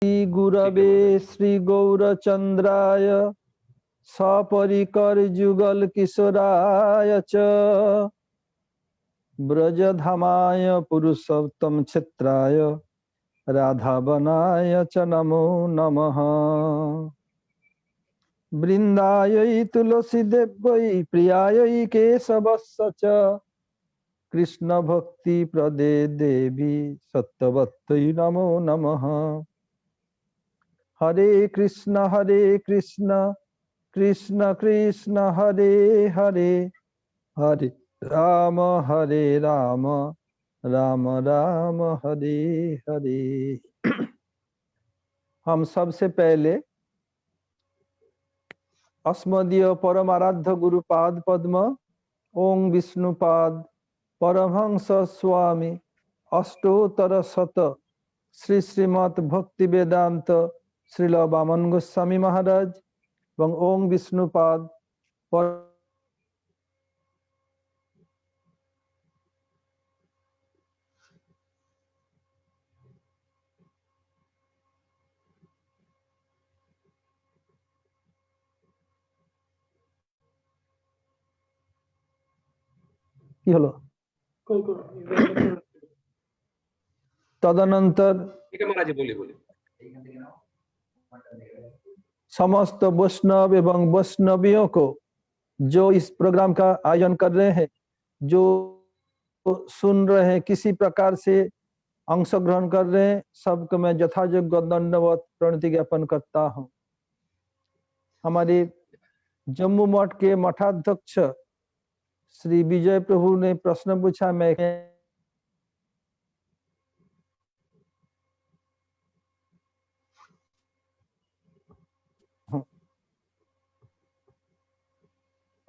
श्री गुरवे श्री गौरचंद्राय सपरिकर जुगल किशोराय च ब्रजधामाय पुरुषोत्तम क्षेत्राय राधावनाय च नमो नमः। वृंदायै तुलसी देव्यै प्रियायै केशवस्य च कृष्ण भक्ति प्रदे देवी सत्यवत्यै नमो नमः। हरे कृष्ण कृष्ण कृष्ण हरे हरे हरे राम राम राम हरे हरे। हम सबसे पहले अस्मदीय परम आराध्य गुरुपाद पद्म ओं विष्णुपाद परमहंस स्वामी अष्टोत्तर शत श्री श्रीमद् भक्ति वेदांत श्रील वामन गोस्वामी महाराज एवं ओं विष्णुपाद কি হলো तदनंतर समस्त वैष्णव एवं वैष्णवियों को जो इस प्रोग्राम का आयोजन कर रहे हैं, जो सुन रहे हैं, किसी प्रकार से अंश ग्रहण कर रहे हैं, सबको मैं यथायोग्य दंडवत प्रणति ज्ञापन करता हूं। हमारे जम्मू मठ के मठाध्यक्ष श्री विजय प्रभु ने प्रश्न पूछा, मैं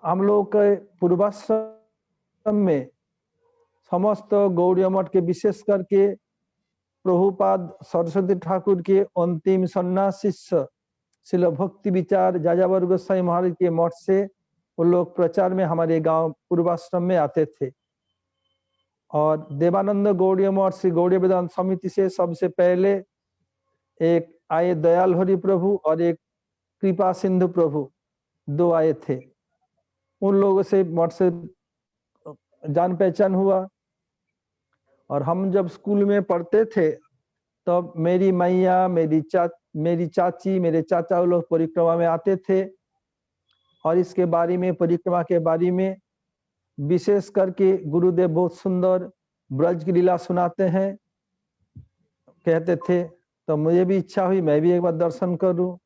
हम लोग के पूर्वाश्रम में समस्त गौड़ीय मठ के विशेष करके प्रभुपाद सरस्वती ठाकुर के अंतिम सन्यास शिष्य श्रील भक्ति विचार जाजावर गोसाई महाराज के मठ से वो लोग प्रचार में हमारे गांव पूर्वाश्रम में आते थे। और देवानंद गौड़ीय मठ श्री गौड़ीय वेदांत समिति से सबसे पहले एक आए दयाल हरि प्रभु और एक कृपा सिंधु प्रभु, दो आए थे। उन लोगों से मठ से जान पहचान हुआ। और हम जब स्कूल में पढ़ते थे तब मेरी मैया, मेरी चाची, मेरे चाचा वो लोग परिक्रमा में आते थे और इसके बारे में, परिक्रमा के बारे में विशेष करके गुरुदेव बहुत सुंदर ब्रज की लीला सुनाते हैं, कहते थे। तो मुझे भी इच्छा हुई मैं भी एक बार दर्शन करूं।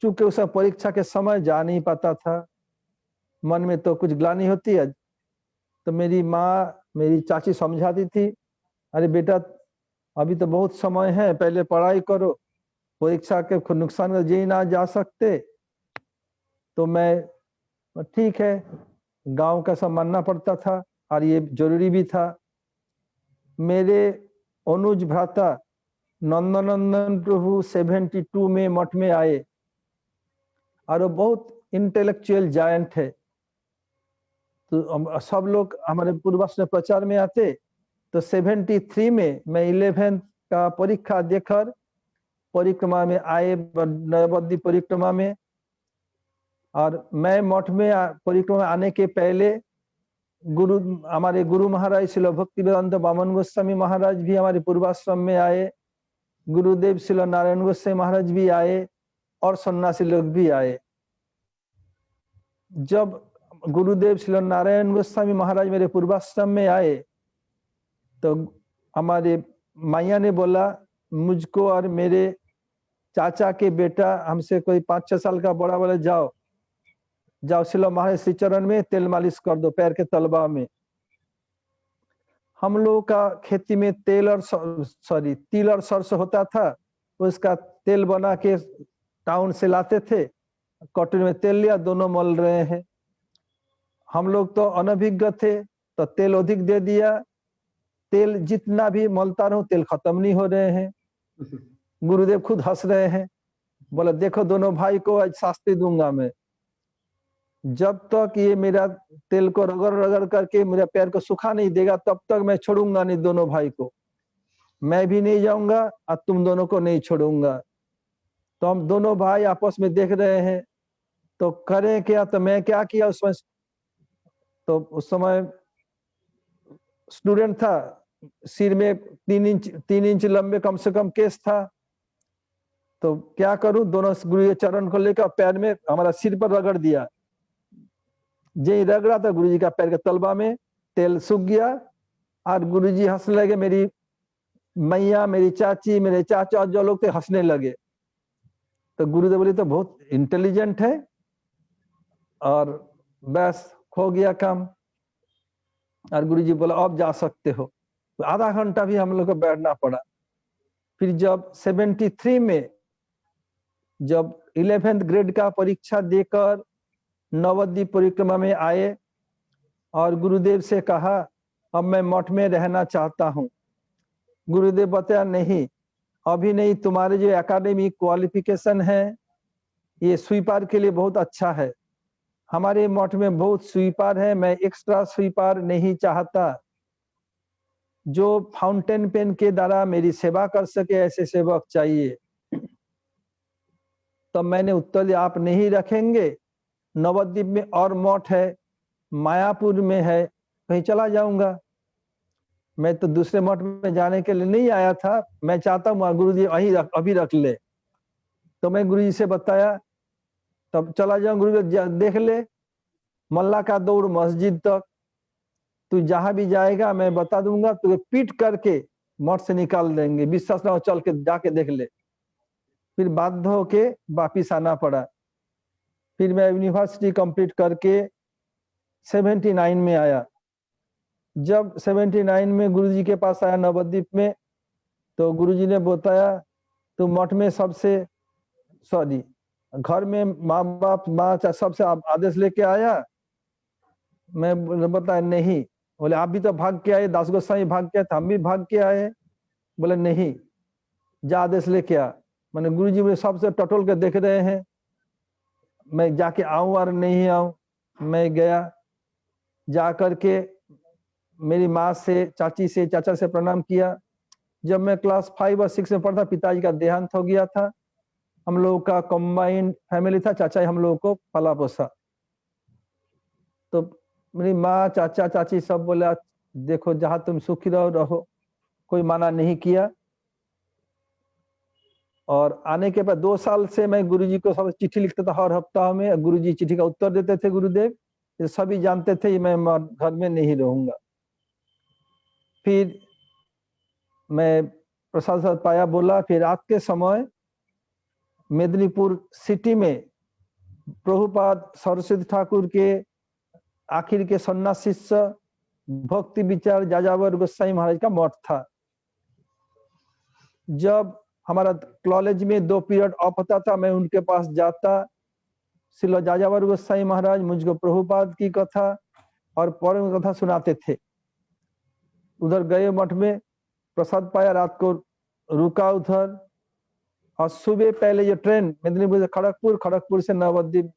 चूंकि उस परीक्षा के समय जा नहीं पाता था, मन में तो कुछ ग्लानि होती है। तो मेरी माँ, मेरी चाची समझाती थी, अरे बेटा अभी तो बहुत समय है, पहले पढ़ाई करो, परीक्षा के नुकसान का जी ना जा सकते। तो मैं ठीक है, गांव का सब मानना पड़ता था और ये जरूरी भी था। मेरे अनुज भ्राता नंदनंदन प्रभु 72 में मठ में आए और वो बहुत इंटेलेक्चुअल जायंट है। तो सब लोग हमारे पूर्वाश्रम प्रचार में आते। तो 73 में मैं 11th का परीक्षा देकर परिक्रमा में आए, नवबद्धी परिक्रमा में। और मैं मठ में परिक्रमा आने के पहले हमारे गुरु महाराज श्रील भक्ति वेदांत वामन गोस्वामी महाराज भी हमारे पूर्वाश्रम में आए, गुरुदेव श्रील नारायण गोस्वामी महाराज भी आए और सन्यासी लोग भी आए। जब गुरुदेव श्रील नारायण गोस्वामी महाराज मेरे पूर्वाश्रम में आए तो हमारे माया ने बोला, मुझको और मेरे चाचा के बेटा हमसे कोई 5-6 साल का बड़ा बोले, जाओ श्रील महाराज श्री चरण में तेल मालिश कर दो पैर के तलबा में। हम लोगों का खेती में तिल और सरसों होता था, उसका तेल बना के टाउन से लाते थे, कटोरी में तेल लिया, दोनों मल रहे हैं। हम लोग तो अनभिज्ञ थे तो तेल अधिक दे दिया, तेल जितना भी मलता रहूं तेल खत्म नहीं हो रहे हैं। गुरुदेव खुद हंस रहे हैं, बोला देखो दोनों भाई को आज शास्त्री दूंगा मैं। जब तक ये मेरा तेल को रगड़ रगड़ करके मेरे पैर को सुखा नहीं देगा तब तक मैं छोड़ूंगा नहीं दोनों भाई को। मैं भी नहीं जाऊंगा और तुम दोनों को नहीं छोड़ूंगा। तो हम दोनों भाई आपस में देख रहे हैं, तो करें क्या? तो मैं क्या किया उसमें, तो उस समय स्टूडेंट था, सिर में 3 इंच लंबे कम से कम केस था। तो क्या करूं, दोनों गुरु के चरण को लेकर पैर में हमारा सिर पर रगड़ दिया। जे रगड़ा था गुरु जी का पैर के तलबा में तेल सूख गया और गुरु जी हंसने लगे। मेरी मैया, मेरी चाची, मेरे चाचा जो लोग थे हंसने लगे। तो गुरुदेव बोले तो बहुत इंटेलिजेंट है, और बस हो गया काम। और गुरु जी बोला अब जा सकते हो। तो आधा घंटा भी हम लोग को बैठना पड़ा। फिर जब 73 में जब 11th ग्रेड का परीक्षा देकर नवद्वीप परिक्रमा में आए और गुरुदेव से कहा अब मैं मठ में रहना चाहता हूँ। गुरुदेव बताया नहीं, अभी नहीं, तुम्हारे जो एकेडमिक क्वालिफिकेशन है ये स्वीपर के लिए बहुत अच्छा है। हमारे मठ में बहुत स्वीपर है, मैं एक्स्ट्रा स्वीपर नहीं चाहता। जो फाउंटेन पेन के द्वारा मेरी सेवा कर सके ऐसे सेवक चाहिए। तब मैंने उत्तर दिया आप नहीं रखेंगे, नवद्वीप में और मठ है, मायापुर में है, कहीं चला जाऊंगा। मैं तो दूसरे मठ में जाने के लिए नहीं आया था, मैं चाहता हूँ गुरु जी अभी रख ले। तो मैं गुरु जी से बताया, तब चला जाऊं। गुरु जी देख ले, मल्ला का दौड़ मस्जिद तक, तू जहां भी जाएगा मैं बता दूंगा, तुझे पीट करके मठ से निकाल देंगे, विश्वास ना हो चल के जाके देख ले। फिर बाध्य होके वापिस आना पड़ा। फिर मैं यूनिवर्सिटी कंप्लीट करके 79 में आया। जब 79 में गुरुजी के पास आया नवद्वीप में, तो गुरुजी ने बताया तो मठ में सबसे घर में माँ बाप माँ सबसे आदेश लेके आया। मैं बताया नहीं। बोले आप भी तो भाग के आए, दास गोसाई भाग के आए, हम भी भाग के आए। बोले नहीं, जा आदेश लेके आ। मैंने गुरुजी मुझे सबसे टटोल के देख रहे हैं, मैं जाके आऊं और नहीं आऊं। मैं गया, जा करके मेरी माँ से, चाची से, चाचा से प्रणाम किया। जब मैं क्लास 5 और 6 में पढ़ता, पिताजी का देहांत हो गया था। हम लोगों का कंबाइंड फैमिली था, चाचा हम लोगों को पाला पोसा। तो मेरी माँ, चाचा, चाची सब बोला देखो जहां तुम सुखी रहो, कोई माना नहीं किया। और आने के बाद 2 साल से मैं गुरुजी को सब चिट्ठी लिखता था हर हफ्ता में, गुरुजी चिट्ठी का उत्तर देते थे। गुरुदेव सभी जानते थे मैं घर में नहीं रहूंगा। फिर मैं प्रसाद पाया बोला। फिर रात के समय मेदिनीपुर सिटी में प्रभुपाद सरस्वती ठाकुर के आखिर के सन्यासी शिष्य भक्ति विचार जाजावर गोसाई महाराज का मठ था। जब हमारा कॉलेज में 2 पीरियड ऑफ होता था, मैं उनके पास जाता। श्रील जाजावर गोसाई महाराज मुझको प्रभुपाद की कथा और पौराणिक कथा सुनाते थे। उधर गए मठ में, प्रसाद पाया, रात को रुका उधर। और सुबह पहले ये ट्रेन मेदिनीपुर से खड़गपुर, खड़गपुर से नवद्वीप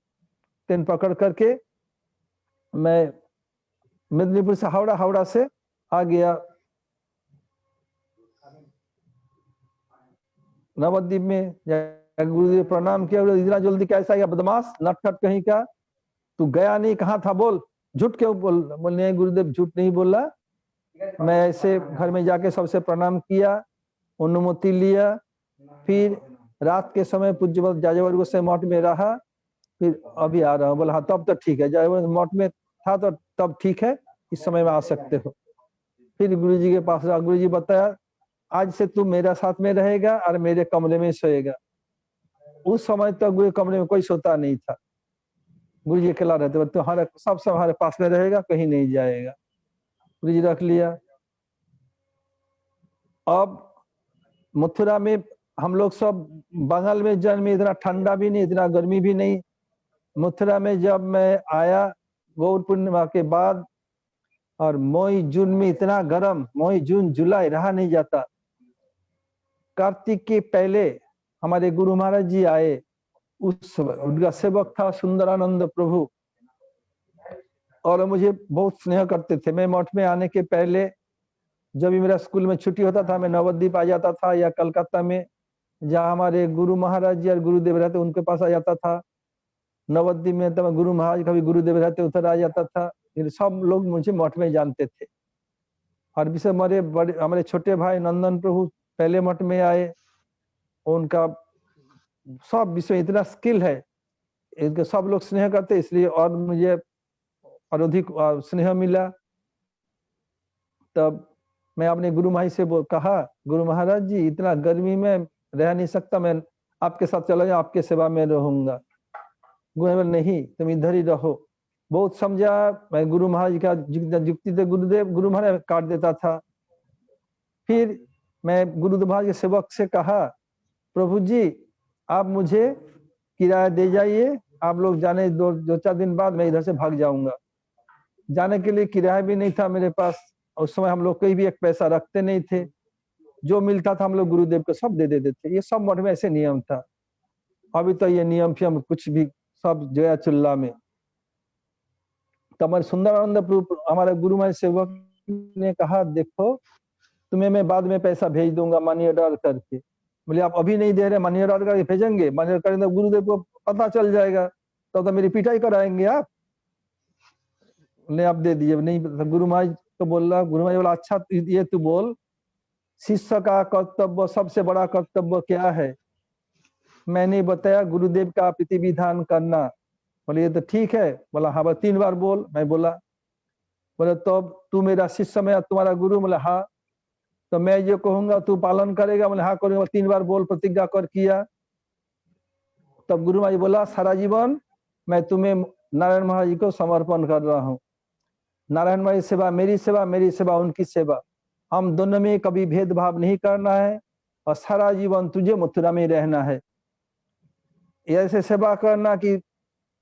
ट्रेन पकड़ करके मैं मेदिनीपुर से हावड़ा, हावड़ा से आ गया नवद्वीप में। गुरुदेव प्रणाम किया। इतना जल्दी कैसा गया बदमाश, नटखट कहीं का, तू गया नहीं, कहाँ था बोल, झूठ क्यों बोलने? गुरुदेव झूठ नहीं बोला। मैं ऐसे घर में जाके सबसे प्रणाम किया, अनुमति लिया। फिर रात के समय पूज्य जाजावर गोसाई मठ में रहा। फिर अभी आ रहा हूँ। बोला हाँ तब तो ठीक है, जाजावर मठ में था तो तब ठीक है, इस समय में आ सकते हो। फिर गुरुजी के पास रहा। गुरुजी बताया आज से तू मेरे साथ में रहेगा और मेरे कमरे में सोएगा। उस समय तक गुरु कमरे में कोई सोता नहीं था, गुरुजी अकेला रहते, तुम्हारे सब हमारे पास में रहेगा, कहीं नहीं जाएगा। गुरुजी रख लिया। अब मथुरा में हम लोग सब बंगाल में जन्मे, इतना ठंडा भी नहीं, इतना गर्मी भी नहीं। मथुरा में जब मैं आया गौर पूर्णिमा के बाद, और मई जून में इतना गर्म, मई जून जुलाई रहा नहीं जाता। कार्तिक के पहले हमारे गुरु महाराज जी आए। उस उनका सेवक था सुंदरानंद प्रभु, और मुझे बहुत स्नेह करते थे। मैं मठ में आने के पहले जब भी मेरा स्कूल में छुट्टी होता था मैं नवद्वीप आ जाता था, या कलकत्ता में जहाँ हमारे गुरु महाराज जी और गुरुदेव रहते उनके पास आ जाता था। नवद्वीप में तो मैं गुरु महाराज कभी गुरुदेव रहते उधर आ जाता था। फिर सब लोग मुझे मठ में जानते थे। और विशेष हमारे छोटे भाई नंदन प्रभु पहले मठ में आए। उनका सब विषय इतना स्किल है, इनके सब लोग स्नेह करते, इसलिए और मुझे और अधिक स्नेह मिला। तब मैं अपने गुरु महाराज से कहा, गुरु महाराज जी इतना गर्मी में रह नहीं सकता, मैं आपके साथ चला जाऊं, आपके सेवा में रहूंगा। गुरु महाराज नहीं, तुम इधर ही रहो। बहुत समझा मैं गुरु महाराज का जुक्ति से गुरु महाराज काट देता था। फिर मैं गुरु महाराज के सेवक से कहा, प्रभु जी आप मुझे किराया दे जाइए, आप लोग जाने दो चार दिन बाद मैं इधर से भाग जाऊंगा। जाने के लिए किराया भी नहीं था मेरे पास। उस समय हम लोग कोई भी एक पैसा रखते नहीं थे, जो मिलता था हम लोग गुरुदेव को सब दे देते थे। ये सब मठ में ऐसे नियम था। अभी तो ये नियम फियम कुछ भी सब जया चुल्ला में। तो हमारे सुंदरानंद प्रभु हमारे गुरु महाराज सेवक ने कहा, देखो तुम्हें मैं बाद में पैसा भेज दूंगा मनी ऑर्डर करके। बोले आप अभी नहीं दे रहे, मनी ऑर्डर करके भेजेंगे? मनी ऑर्डर करेंगे तो गुरुदेव को पता चल जाएगा, तो मेरी पिटाई कराएंगे आप। ने आप दे दीजिए। नहीं, गुरु महाराज तो बोला, गुरु महाराज बोला अच्छा ये तू बोल, शिष्य का कर्तव्य सबसे बड़ा कर्तव्य क्या है? मैंने बताया गुरुदेव का प्रीति विधान करना। बोले ये तो ठीक है। बोला हाँ, बोला 3 बार बोल। मैं बोला। बोले तो तू मेरा शिष्य में तुम्हारा गुरु? बोला हाँ। तो मैं ये कहूंगा तू पालन करेगा? बोले हाँ करूंगा। 3 बार बोल, प्रतिज्ञा कर किया। तब गुरु महाराज बोला सारा जीवन मैं तुम्हें नारायण महाराज जी को समर्पण कर रहा हूँ। नारायण महाराज सेवा मेरी सेवा, मेरी सेवा उनकी सेवा, हम दोनों में कभी भेदभाव नहीं करना है और सारा जीवन तुझे मथुरा में रहना है। ऐसे सेवा करना कि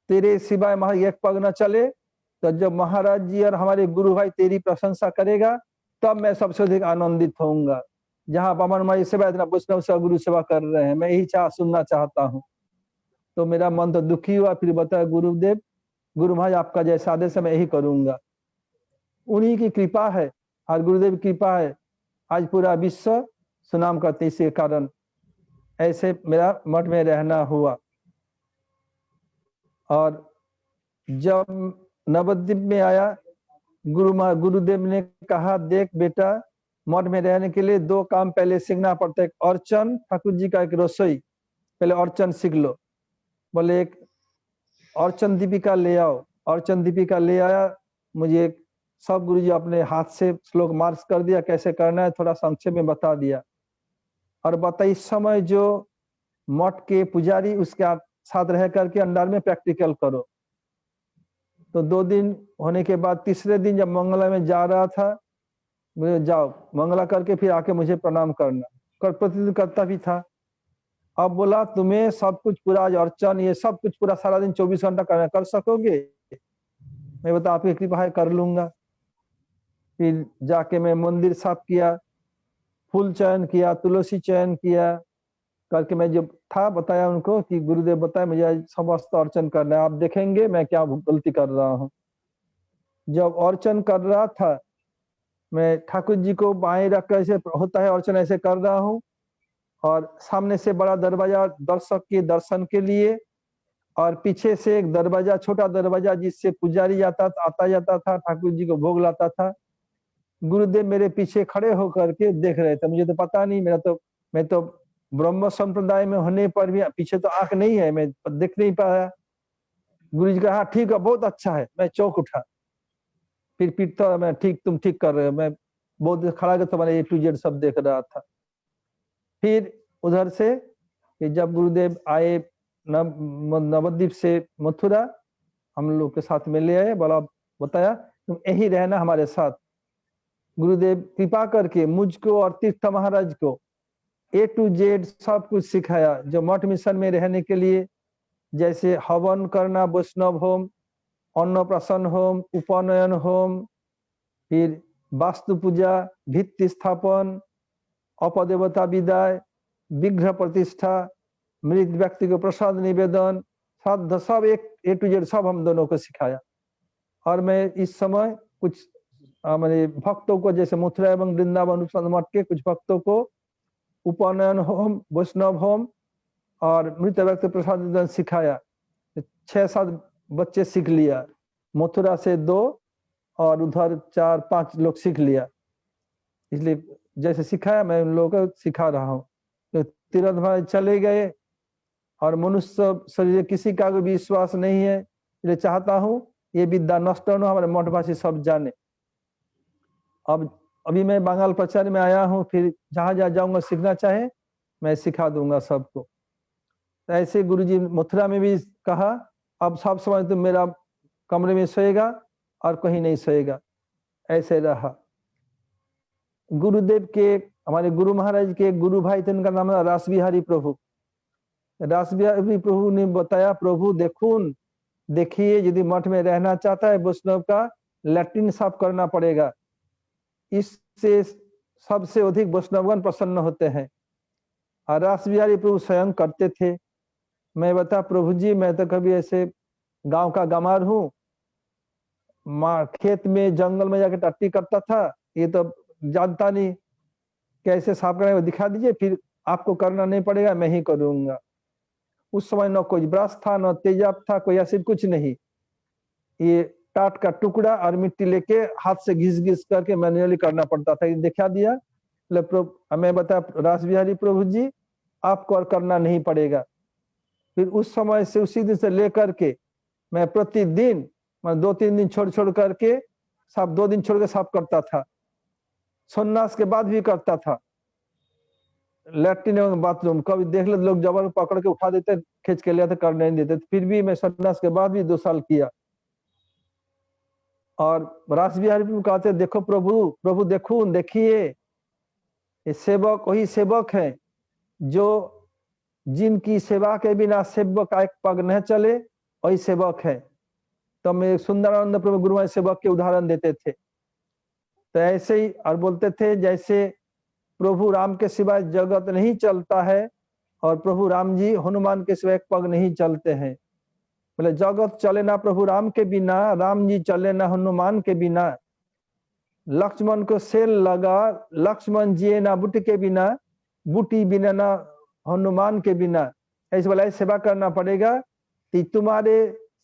तेरे सिवाय महाराज एक पग न चले। तो जब महाराज जी और हमारे गुरु भाई तेरी प्रशंसा करेगा तब मैं सबसे अधिक आनंदित होऊंगा। जहाँ पवन महाराज सेवा इतना वैष्णव से गुरु सेवा कर रहे हैं, मैं यही सुनना चाहता हूँ। तो मेरा मन तो दुखी हुआ। फिर बताया गुरुदेव, गुरु महाराज आपका जैसा आदेश है मैं यही करूंगा। उन्हीं की कृपा है और गुरुदेव की कृपा है, आज पूरा विश्व सुनाम करते इसके कारण ऐसे मेरा मठ में रहना हुआ। और जब नवद्वीप में आया, गुरुदेव ने कहा देख बेटा, मठ में रहने के लिए 2 काम पहले सीखना पड़ता है। अर्चन, ठाकुर जी का एक रसोई, पहले अर्चन सीख लो। बोले एक अर्चन दीपिका ले आओ। अर्चन दीपिका ले आया। मुझे सब गुरुजी अपने हाथ से श्लोक मार्च कर दिया, कैसे करना है थोड़ा संक्षेप में बता दिया। और बता इस समय जो मठ के पुजारी उसके साथ रह करके अंडर में प्रैक्टिकल करो। तो 2 दिन होने के बाद तीसरे दिन जब मंगला में जा रहा था, मुझे जाओ मंगला करके फिर आके मुझे प्रणाम करना। प्रतिदिन करता भी था। अब बोला तुम्हें सब कुछ पूरा अर्चन ये सब कुछ पूरा सारा दिन 24 घंटा कर सकोगे? मैं बता आपकी कृपा है कर लूंगा। फिर जाके मैं मंदिर साफ किया, फूल चयन किया, तुलसी चयन किया करके मैं जब था बताया उनको कि गुरुदेव बताया मुझे समस्त अर्चन करना है, आप देखेंगे मैं क्या गलती कर रहा हूँ। जब अर्चन कर रहा था मैं ठाकुर जी को बाएं रख कर ऐसे होता है अर्चन ऐसे कर रहा हूँ, और सामने से बड़ा दरवाजा दर्शक के दर्शन के लिए, और पीछे से एक दरवाजा छोटा दरवाजा जिससे पुजारी आता जाता था, ठाकुर जी को भोग लाता था। गुरुदेव मेरे पीछे खड़े होकर के देख रहे थे। मुझे तो पता नहीं, मैं तो ब्रह्म संप्रदाय में होने पर भी पीछे तो आंख नहीं है, मैं देख नहीं पाया। गुरु जी का हाँ ठीक है बहुत अच्छा है। मैं चौंक उठा। फिर तो मैं ठीक तुम ठीक कर रहे हो। मैं बहुत खड़ा कर तुम्हारे A to Z सब देख रहा था। फिर उधर से जब गुरुदेव आए नवद्वीप से मथुरा, हम लोग के साथ में ले आए। बोला बताया तुम यही रहना हमारे साथ। गुरुदेव कृपा करके मुझको और तीर्थ महाराज को A to Z सब कुछ सिखाया जो मठ मिशन में रहने के लिए, जैसे हवन करना, वैष्णव होम, अन्नप्राशन होम, उपनयन होम, फिर वास्तु पूजा, भित्ति स्थापन, अपदेवता विदाय, विग्रह प्रतिष्ठा, मृत व्यक्ति को प्रसाद निवेदन, श्राद्ध, सब एक A to Z सब हम दोनों को सिखाया। और मैं इस समय कुछ मैंने भक्तों को, जैसे मथुरा एवं वृंदावन मठ के कुछ भक्तों को उपनयन होम, वैष्णव होम और मृत व्यक्ति प्रसाद सिखाया। 6-7 बच्चे सीख लिया, मथुरा से 2 और उधर 4-5 लोग सीख लिया। इसलिए जैसे सिखाया मैं उन लोगों को सिखा रहा हूँ। तो तीर्थ भाई चले गए और मनुष्य शरीर किसी का भी विश्वास नहीं है, इसलिए चाहता हूँ ये विद्या नष्ट न हो, हमारे मठवासी सब जाने। अब अभी मैं बंगाल प्रचार में आया हूँ, फिर जहां जहां जाऊंगा सीखना चाहे मैं सिखा दूंगा सबको। तो ऐसे गुरुजी मथुरा में भी कहा, अब सब समय तुम मेरा कमरे में सोएगा और कहीं नहीं सोएगा। ऐसे रहा। गुरुदेव के, हमारे गुरु महाराज के गुरु भाई थे, उनका नाम है रास बिहारी प्रभु। रास बिहारी प्रभु ने बताया, प्रभु देखिए यदि मठ में रहना चाहता है वैष्णव का लैट्रिन साफ करना पड़ेगा, इससे सबसे अधिक वैष्णवगण प्रसन्न होते हैं। और रास बिहारी प्रभु स्वयं करते थे। मैं बता, प्रभु जी मैं तो कभी ऐसे गांव का गमार हूँ, खेत में जंगल में जाके टट्टी करता था, ये तो जानता नहीं, कैसे साफ करना है दिखा दीजिए, फिर आपको करना नहीं पड़ेगा, मैं ही करूंगा। उस समय न कोई ब्रश था, न तेजाब था, कोई ऐसे कुछ नहीं। ये टाट का टुकड़ा और मिट्टी लेके हाथ से घिस घिस करके मैन्युअली करना पड़ता था। दिखा दिया, मैं बता रास बिहारी प्रभु जी आपको और करना नहीं पड़ेगा। फिर उस समय से, उसी दिन से लेकर के मैं प्रतिदिन, मैं 2-3 दिन छोड़ करके साफ, 2 दिन छोड़ के साफ करता था। सन्यास के बाद भी करता था। लैट्रिन एवं बाथरूम कभी देख ले लोग जबर पकड़ के उठा देते, खींच के ले आते, कर नहीं देते, फिर भी मैं सन्यास के बाद भी 2 साल किया। और रास बिहारी प्रभु कहते, देखो प्रभु देखिए, ये सेवक वही सेवक है जो जिनकी सेवा के बिना सेवक का एक पग न चले, वही सेवक है। तो मैं सुंदरानंद प्रभु गुरु सेवक के उदाहरण देते थे। तो ऐसे ही और बोलते थे, जैसे प्रभु राम के सिवाय जगत नहीं चलता है और प्रभु राम जी हनुमान के सिवाय एक पग नहीं चलते हैं। बोले जगत चले ना प्रभु राम के बिना, राम जी चले ना हनुमान के बिना। लक्ष्मण को सेल लगा, लक्ष्मण जिए ना बुट के बिना, बूटी बिना ना हनुमान के बिना। ऐसे बोला सेवा करना पड़ेगा कि तुम्हारे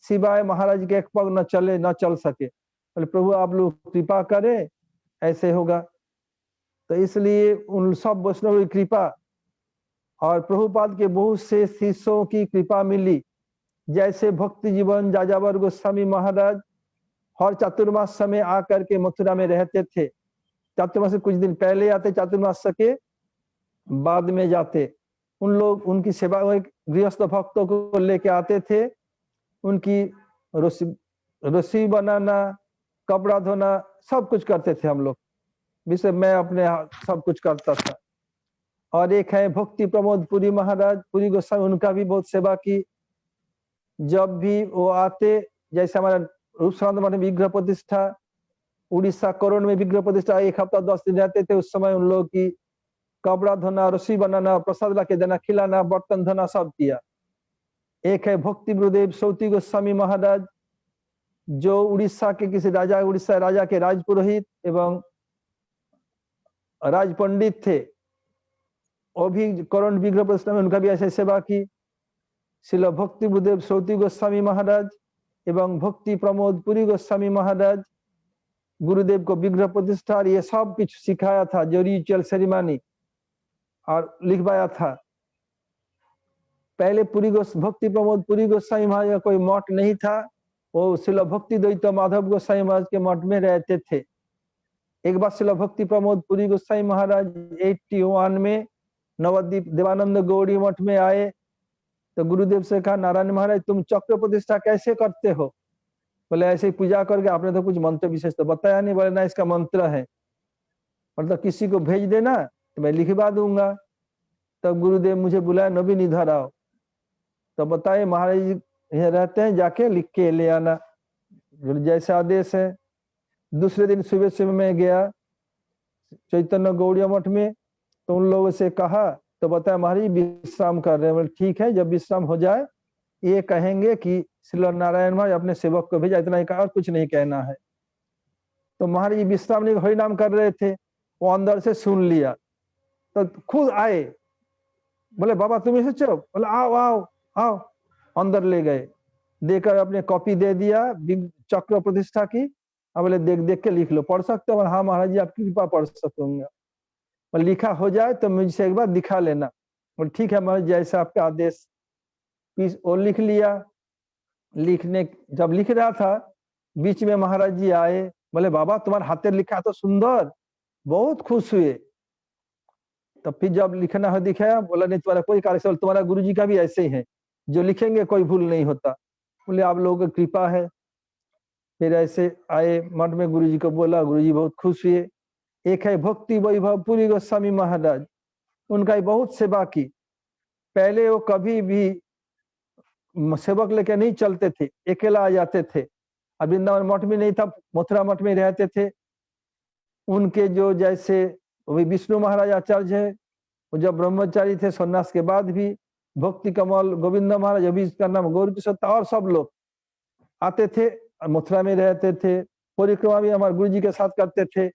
सिवाय महाराज के एक पग न चले, न चल सके। बोले प्रभु आप लोग कृपा करें, ऐसे होगा। तो इसलिए उन सब वैष्णव की कृपा और प्रभुपाद के बहुत से शिष्यों की कृपा मिली। जैसे भक्ति जीवन जाजावर गोस्वामी महाराज हर चातुर्मास समय आकर के मथुरा में रहते थे। चातुर्मास से कुछ दिन पहले आते, चातुर्मास के बाद में जाते। उन लोग उनकी सेवा, गृहस्थ भक्तों को लेके आते थे, उनकी रस्सी बनाना, कपड़ा धोना, सब कुछ करते थे हम लोग। विषय मैं अपने सब कुछ करता था। और एक है भक्ति प्रमोद पुरी महाराज, पुरी गोस्वामी, उनका भी बहुत सेवा की। जब भी वो आते, जैसे हमारा रूपसानंद मठ में विग्रह प्रतिष्ठा, उड़ीसा करोड़ में विग्रह प्रतिष्ठा, 1 हफ्ता 10 दिन रहते थे। उस समय उन लोग की कपड़ा धोना, रस्सी बनाना, प्रसाद ला के देना, खिलाना, बर्तन धोना, सब किया। एक है भक्ति गुरुदेव सौती गोस्वामी महाराज, जो उड़ीसा के किसी राजा, उड़ीसा राजा के राजपुरोहित एवं राज पंडित थे। वो भी करोड़ विग्रह प्रतिष्ठा में उनका भी ऐसे सेवा की। श्रील भक्ति गुरुदेव सौती गोस्वामी महाराज एवं भक्ति प्रमोद पुरी गोस्वामी महाराज, गुरुदेव को विग्रह प्रतिष्ठा ये सब कुछ सिखाया था, जो रिचुअल सेरेमनी और लिखवाया था। पहले भक्ति प्रमोद पुरी गोस्वामी महाराज का कोई मठ नहीं था, वो श्रील भक्ति द्वैत माधव गोस्वामी महाराज के मठ में रहते थे। एक बार श्रील भक्ति प्रमोद पुरी गोस्वामी महाराज 81 में नवद्वीप देवानंद गौड़ी मठ में आए, तो गुरुदेव से कहा, नारायण महाराज तुम चक्र प्रतिष्ठा कैसे करते हो? बोले ऐसे ही पूजा करके, आपने तो कुछ मंत्र विशेष तो बताया नहीं। बोले ना, इसका मंत्र है, मतलब किसी को भेज देना तो मैं लिखवा दूंगा। तब गुरुदेव मुझे बुलाया, नवीन इधर आओ। तो बताए महाराज जी यहाँ रहते हैं, जाके लिख के ले आना, जैसे आदेश है। दूसरे दिन सुबह सुबह में गया चैतन्य गौड़िया मठ में, तो उन लोगों से कहा, तो बताया महाराज विश्राम कर रहे हैं। बोले ठीक है, जब विश्राम हो जाए ये कहेंगे कि श्री नारायण महाराज अपने सेवक को भेजा, इतना ही कहा, और कुछ नहीं कहना है। तो महाराज जी विश्राम नहीं हरि नाम कर रहे थे, वो अंदर से सुन लिया तो खुद आए, बोले बाबा तुम इसे चलो, बोले आओ आओ आओ, अंदर ले गए, देकर अपने कॉपी दे दिया चक्र प्रतिष्ठा की। अब बोले देख देख के लिख लो, पढ़ सकते हो? हाँ महाराज जी आपकी कृपा पढ़ सकूंगा। और लिखा हो जाए तो मुझसे एक बार दिखा लेना। बोले ठीक है महाराज जैसा आपका आदेश। वो लिख लिया। जब लिख रहा था बीच में महाराज जी आए, बोले बाबा तुम्हारे हाथे लिखा तो सुंदर, बहुत खुश हुए। तब फिर जब लिखना हो दिखाया, बोला नहीं तुम्हारा कोई कार्य, तुम्हारा गुरु जी का भी ऐसे ही है, जो लिखेंगे कोई भूल नहीं होता। बोले आप लोगों की कृपा है। फिर ऐसे आए मठ में, गुरु जी को बोला, गुरु जी बहुत खुश हुए। एक है भक्ति वैभव पुरी गोस्वामी महाराज, उनका ही बहुत सेवा की। पहले वो कभी भी सेवक लेके नहीं चलते थे, अकेला आ जाते थे। अब वृंदावन मठ में नहीं था, मथुरा मठ में रहते थे। उनके जो जैसे वही विष्णु महाराज आचार्य है, वो जब ब्रह्मचारी थे सन्यास के बाद भी, भक्ति कमल गोविंद महाराज, अभी इसका नाम गौर किशोर, और सब लोग आते थे, मथुरा में रहते थे। परिक्रमा भी हमारे गुरु जी के साथ करते थे।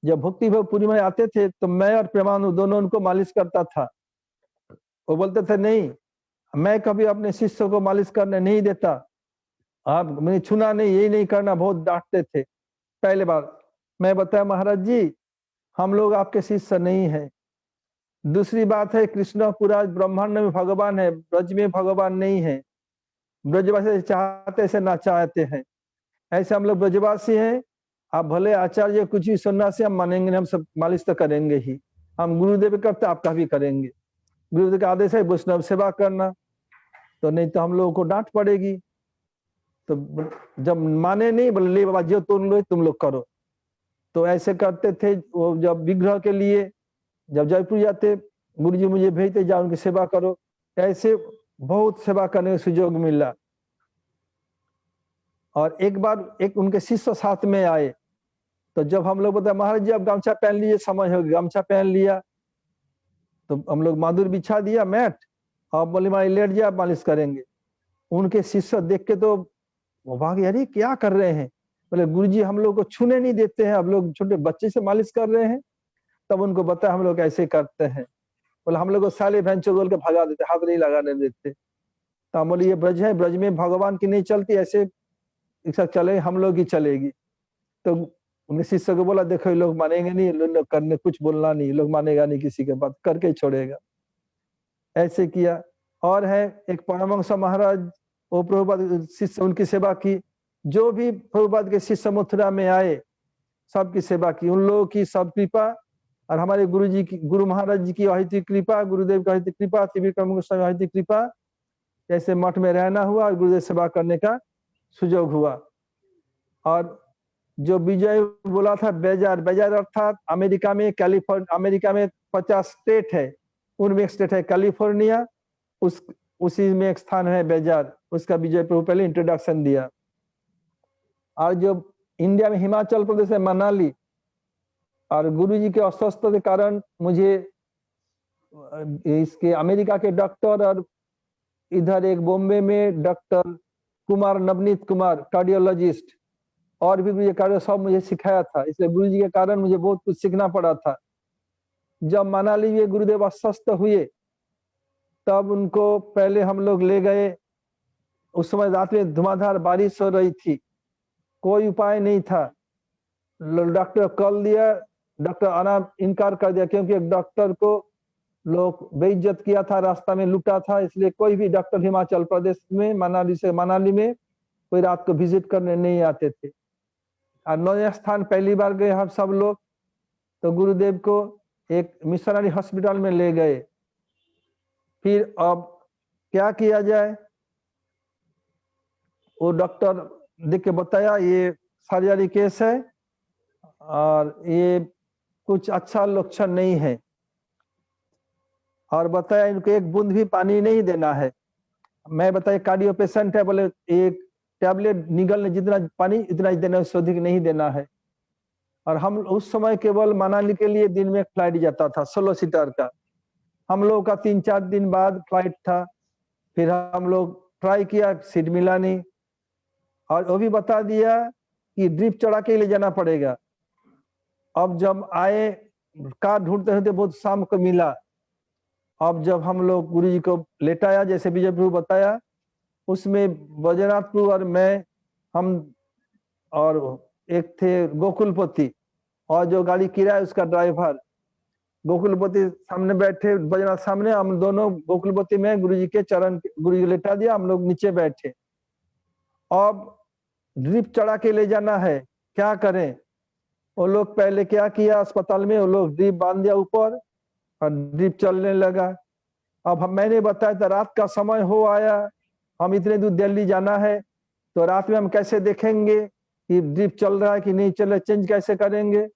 जब भक्ति पूरी में आते थे तो मैं और प्रेमानंद दोनों उनको मालिश करता था। वो बोलते थे नहीं, मैं कभी अपने शिष्य को मालिश करने नहीं देता, आप मैंने छूना नहीं, यही नहीं करना, बहुत डांटते थे। पहले बार मैं बताया महाराज जी हम लोग आपके शिष्य नहीं है। दूसरी बात है कृष्ण पूरा ब्रह्मांड में भगवान है, ब्रज में भगवान नहीं है। ब्रजवासी चाहते से ना चाहते हैं, ऐसे हम लोग ब्रजवासी हैं। आप भले आचार्य कुछ भी सन्यासी हम मानेंगे, हम सब मालिश तो करेंगे ही। हम गुरुदेव करते आपका भी करेंगे, गुरुदेव का आदेश है वैष्णव सेवा करना, तो नहीं तो हम लोगों को डांट पड़ेगी। तो जब माने नहीं, बोले ले बाबा जो तुम लोग करो। तो ऐसे करते थे। वो जब विग्रह के लिए जब जयपुर जाते, गुरु जी मुझे भेजते जाओ उनकी सेवा करो। ऐसे बहुत सेवा करने का सुयोग मिला। और एक बार एक उनके शिष्य साथ में आए, तो जब हम लोग बताया महाराज जी आप गमछा पहन लीजिए, समय हो गया, गमछा पहन लिया। तो हम लोग मादुर बिछा दिया मैट, और बोले मारी लेट जाए मालिश करेंगे। उनके शिष्य देख के तो वो भागे, अरे क्या कर रहे हैं? बोले गुरुजी हम लोग को छूने नहीं देते हैं, हम लोग छोटे बच्चे से मालिश कर रहे हैं। तब उनको बताया हम लोग ऐसे करते हैं। बोले हम लोग को साले भैंचो बोल के भगा देते, हाथ नहीं लगाने देते। तो हम बोले ये ब्रज है, ब्रज में भगवान की नहीं चलती, ऐसे चले हम लोग ही चलेगी। तो उनके शिष्य को बोला देखो ये लोग मानेंगे नहीं, लोग करने कुछ बोलना नहीं, लोग मानेगा नहीं, किसी के बात करके छोड़ेगा। ऐसे किया। और है एक परमहंस महाराज, वो प्रभुपाद शिष्य, उनकी सेवा की। जो भी प्रभुपाद के शिष्य मथुरा में आए सबकी सेवा की, उन लोगों की सब कृपा, और हमारे गुरु जी की, गुरु महाराज जी की अहित कृपा, गुरुदेव की अहित कृपा, त्रिविक्रम गोस्वामी अहित कृपा, ऐसे मठ में रहना हुआ और गुरुदेव सेवा करने का सुयोग हुआ। और जो विजय बोला था बेजार, बेजार अर्थात अमेरिका में अमेरिका में 50 स्टेट है, उनमें एक स्टेट है कैलिफोर्निया, उसी में एक स्थान है बेजार, उसका विजय प्रभु पहले इंट्रोडक्शन दिया। और जो इंडिया में हिमाचल प्रदेश है मनाली, और गुरुजी के अस्वस्थ के कारण मुझे इसके अमेरिका के डॉक्टर, और इधर एक बॉम्बे में डॉक्टर कुमार, नवनीत कुमार कार्डियोलॉजिस्ट, और भी कार्य सब मुझे सिखाया था। इसलिए गुरु जी के कारण मुझे बहुत कुछ सीखना पड़ा था। जब मनाली में गुरुदेव अस्वस्थ हुए तब उनको पहले हम लोग ले गए। उस समय रात में धुआंधार बारिश हो रही थी, कोई उपाय नहीं था। डॉक्टर कॉल दिया, डॉक्टर आना इनकार कर दिया, क्योंकि एक डॉक्टर को लोग बेइज्जत किया था, रास्ता में लूटा था। इसलिए कोई भी डॉक्टर हिमाचल प्रदेश में मनाली में कोई रात को विजिट करने नहीं आते थे। और नया स्थान पहली बार गए हम सब लोग, तो गुरुदेव को एक मिशनरी हॉस्पिटल में ले गए। फिर अब क्या किया जाए, वो डॉक्टर देख के बताया ये सर्जरी केस है और ये कुछ अच्छा लक्षण नहीं है, और बताया इनको एक बूंद भी पानी नहीं देना है। मैं बताया कार्डियो पेशेंट है, बोले एक टैबलेट निगलने जितना पानी इतना ही देना, उससे अधिक नहीं देना है। और हम उस समय केवल मनाली के लिए दिन में फ्लाइट जाता था 16 सीटर का। हम लोग का 3-4 दिन बाद फ्लाइट था। फिर हम लोग ट्राई किया, सीट मिला नहीं। और वो भी बता दिया कि ड्रिप चढ़ा के ले जाना पड़ेगा। अब जब आए, कार ढूंढते ढूंढते बहुत शाम को मिला। अब जब हम लोग गुरु जी को लेटाया, जैसे विजय प्रभु बताया, उसमें बैजनाथ प्रभु और मैं, हम और एक थे गोकुलपति, और जो गाड़ी किराया उसका ड्राइवर। गोकुलपति सामने बैठे, बैजनाथ सामने, हम दोनों गोकुलपति में गुरु जी के चरण, गुरु जी लेटा दिया, हम लोग नीचे बैठे। अब ड्रिप चढ़ा के ले जाना है, क्या करें? वो लोग पहले क्या किया, अस्पताल में वो लोग ड्रिप बांध दिया ऊपर और ड्रिप चलने लगा। अब मैंने बताया था रात का समय हो आया, हम इतने दूर दिल्ली जाना है, तो रात में हम कैसे देखेंगे कि ड्रिप चल रहा है कि नहीं चल रहा, चेंज कैसे करेंगे?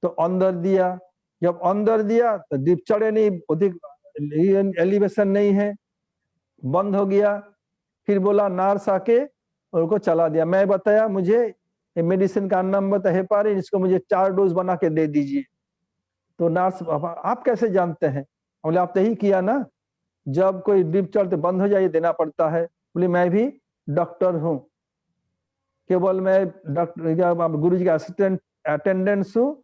तो अंदर दिया। जब अंदर दिया तो ड्रिप चढ़े नहीं, अधिक एलिवेशन नहीं है, बंद हो गया। फिर बोला नर्स आके उनको चला दिया। मैं बताया मुझे मेडिसिन का नंबर है हेपारिन, इसको मुझे 4 डोज बना के दे दीजिए। तो नर्स, आप कैसे जानते हैं? बोले आप तो ही किया ना, जब कोई ड्रिप चलते बंद हो जाए देना पड़ता है। बोले मैं भी डॉक्टर हूँ, केवल मैं डॉक्टर गुरु जी का असिस्टेंट अटेंडेंस हूँ,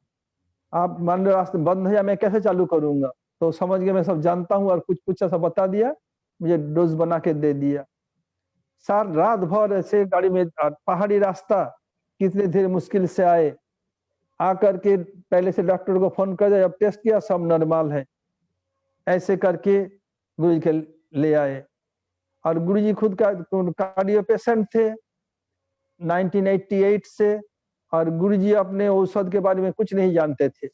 आप मान लो रास्ते बंद हो जाए मैं कैसे चालू करूंगा? तो समझ गया मैं सब जानता हूँ, और कुछ कुछ ऐसा बता दिया, मुझे डोज बना के दे दिया। सार रात भर ऐसे गाड़ी में, पहाड़ी रास्ता, कितने देर मुश्किल से आए, आकर के पहले से डॉक्टर को फोन कर दिया, जब टेस्ट किया सब नॉर्मल है। ऐसे करके गुरु जी के ले आए। और गुरु जी खुद का कार्डियो पेशेंट थे 1988 से, और गुरु जी अपने औषध के बारे में कुछ नहीं जानते थे।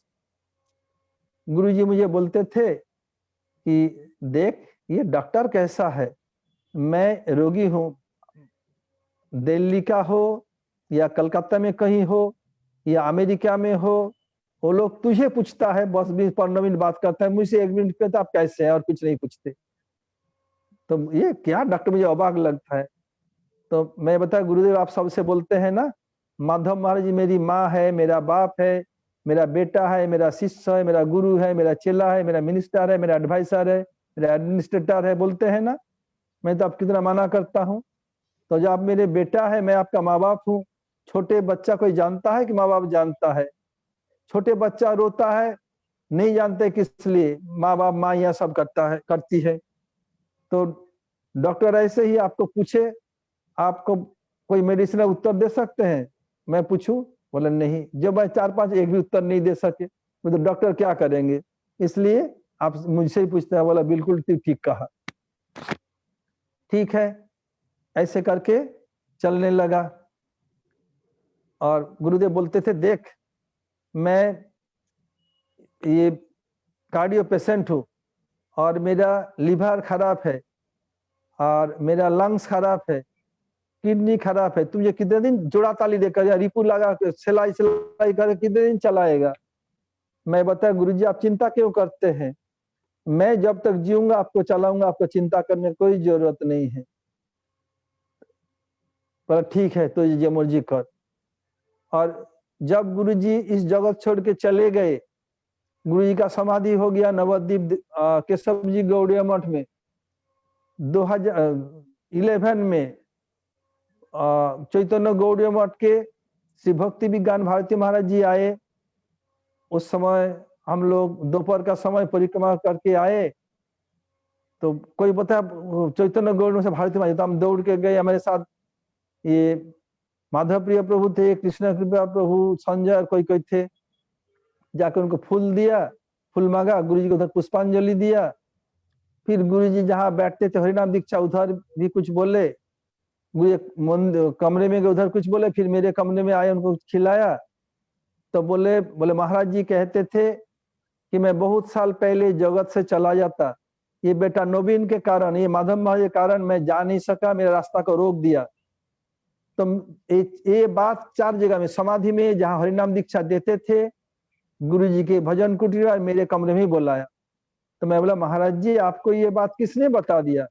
गुरु जी मुझे बोलते थे कि देख ये डॉक्टर कैसा है, मैं रोगी हूँ, दिल्ली का हो या कलकत्ता में कहीं हो या अमेरिका में हो, वो लोग तुझे पूछता है, बस 20-15 मिनट बात करता है, मुझसे 1 मिनट कहता आप कैसे हैं, और कुछ नहीं पूछते। तो ये क्या डॉक्टर, मुझे अबाक लगता है। तो मैं बताया गुरुदेव आप सबसे बोलते हैं ना, माधव महाराज जी मेरी माँ है, मेरा बाप है, मेरा बेटा है, मेरा शिष्य है, मेरा गुरु है, मेरा चेला है, मेरा मिनिस्टर है, मेरा एडवाइजर है, मेरा एडमिनिस्ट्रेटर है, बोलते हैं ना। मैं तो आप कितना माना करता हूँ। तो जब आप मेरे बेटा है, मैं आपका माँ बाप हूँ। छोटे बच्चा कोई जानता है कि माँ बाप जानता है? छोटे बच्चा रोता है, नहीं जानते किस लिए, माँ बाप माँ यह सब करता है, करती है। तो डॉक्टर ऐसे ही आपको पूछे, आपको कोई मेडिसिन उत्तर दे सकते हैं? मैं पूछूं, बोला नहीं। जब मैं 4-5 एक भी उत्तर नहीं दे सके, तो डॉक्टर क्या करेंगे? इसलिए आप मुझसे ही पूछते हैं। बोला बिल्कुल ठीक कहा। ठीक है, ऐसे करके चलने लगा। और गुरुदेव बोलते थे देख मैं ये कार्डियो पेशेंट हूँ, और मेरा लिवर खराब है, और मेरा लंग्स खराब है, किडनी खराब है, तुझे कितने दिन जोड़ा ताली देकर या रिपू लगा के सिलाई कर कितने दिन चलाएगा? मैं बताया गुरुजी आप चिंता क्यों करते हैं, मैं जब तक जीऊंगा आपको चलाऊंगा, आपको चिंता करने की कोई जरूरत नहीं है। पर ठीक है तो ये मर्जी कर। और जब गुरुजी इस जगत छोड़ के चले गए, गुरुजी का समाधि हो गया नवद्वीप केशव जी गौड़िया मठ में 2011 में। चैतन्य गौड़िया मठ के श्री भक्ति विज्ञान भारती महाराज जी आए। उस समय हम लोग दोपहर का समय परिक्रमा करके आए, तो कोई बता चैतन्य गौड़ में से भारती महाराज, तो हम दौड़ के गए। हमारे साथ ये माधव प्रिय प्रभु थे, कृष्ण कृपा प्रभु, संजय, कोई कोई थे। जाकर उनको फूल दिया, फूल मांगा, गुरुजी को उधर पुष्पांजलि दिया। फिर गुरुजी जहाँ बैठते थे हरिनाम दीक्षा, उधर भी कुछ बोले। कमरे में गए, उधर कुछ बोले। फिर मेरे कमरे में आए, उनको खिलाया। तो बोले महाराज जी कहते थे कि मैं बहुत साल पहले जगत से चला जाता, ये बेटा नवीन के कारण, ये माधव महाराज के कारण मैं जा नहीं सका, मेरे रास्ता को रोक दिया। तो ये बात 4 जगह में, समाधि में जहाँ हरिनाम दीक्षा देते थे, गुरुजी के भजन कुटीर और मेरे कमरे में बुलाया। तो मैं बोला महाराज जी आपको ये बात किसने बता दिया?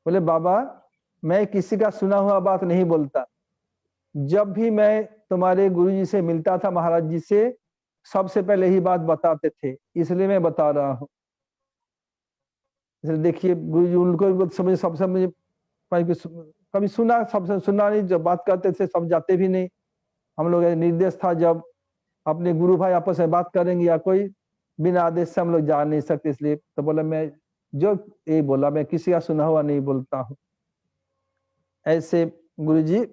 बोले बाबा मैं किसी का सुना हुआ बात नहीं बोलता, जब भी मैं तुम्हारे गुरुजी से मिलता था, महाराज जी से, सबसे पहले ही बात बताते थे, इसलिए मैं बता रहा हूँ। देखिए गुरुजी उनको समझ, सबसे मुझे कभी सुना, सबसे सुना नहीं, जब बात करते थे सब जाते भी नहीं। हम लोग निर्देश था जब अपने गुरु भाई आपस में बात करेंगे या कोई बिना आदेश से हम लोग जा नहीं सकते, इसलिए तो बोला मैं जो ये बोला मैं किसी का सुना हुआ नहीं बोलता हूँ। ऐसे गुरुजी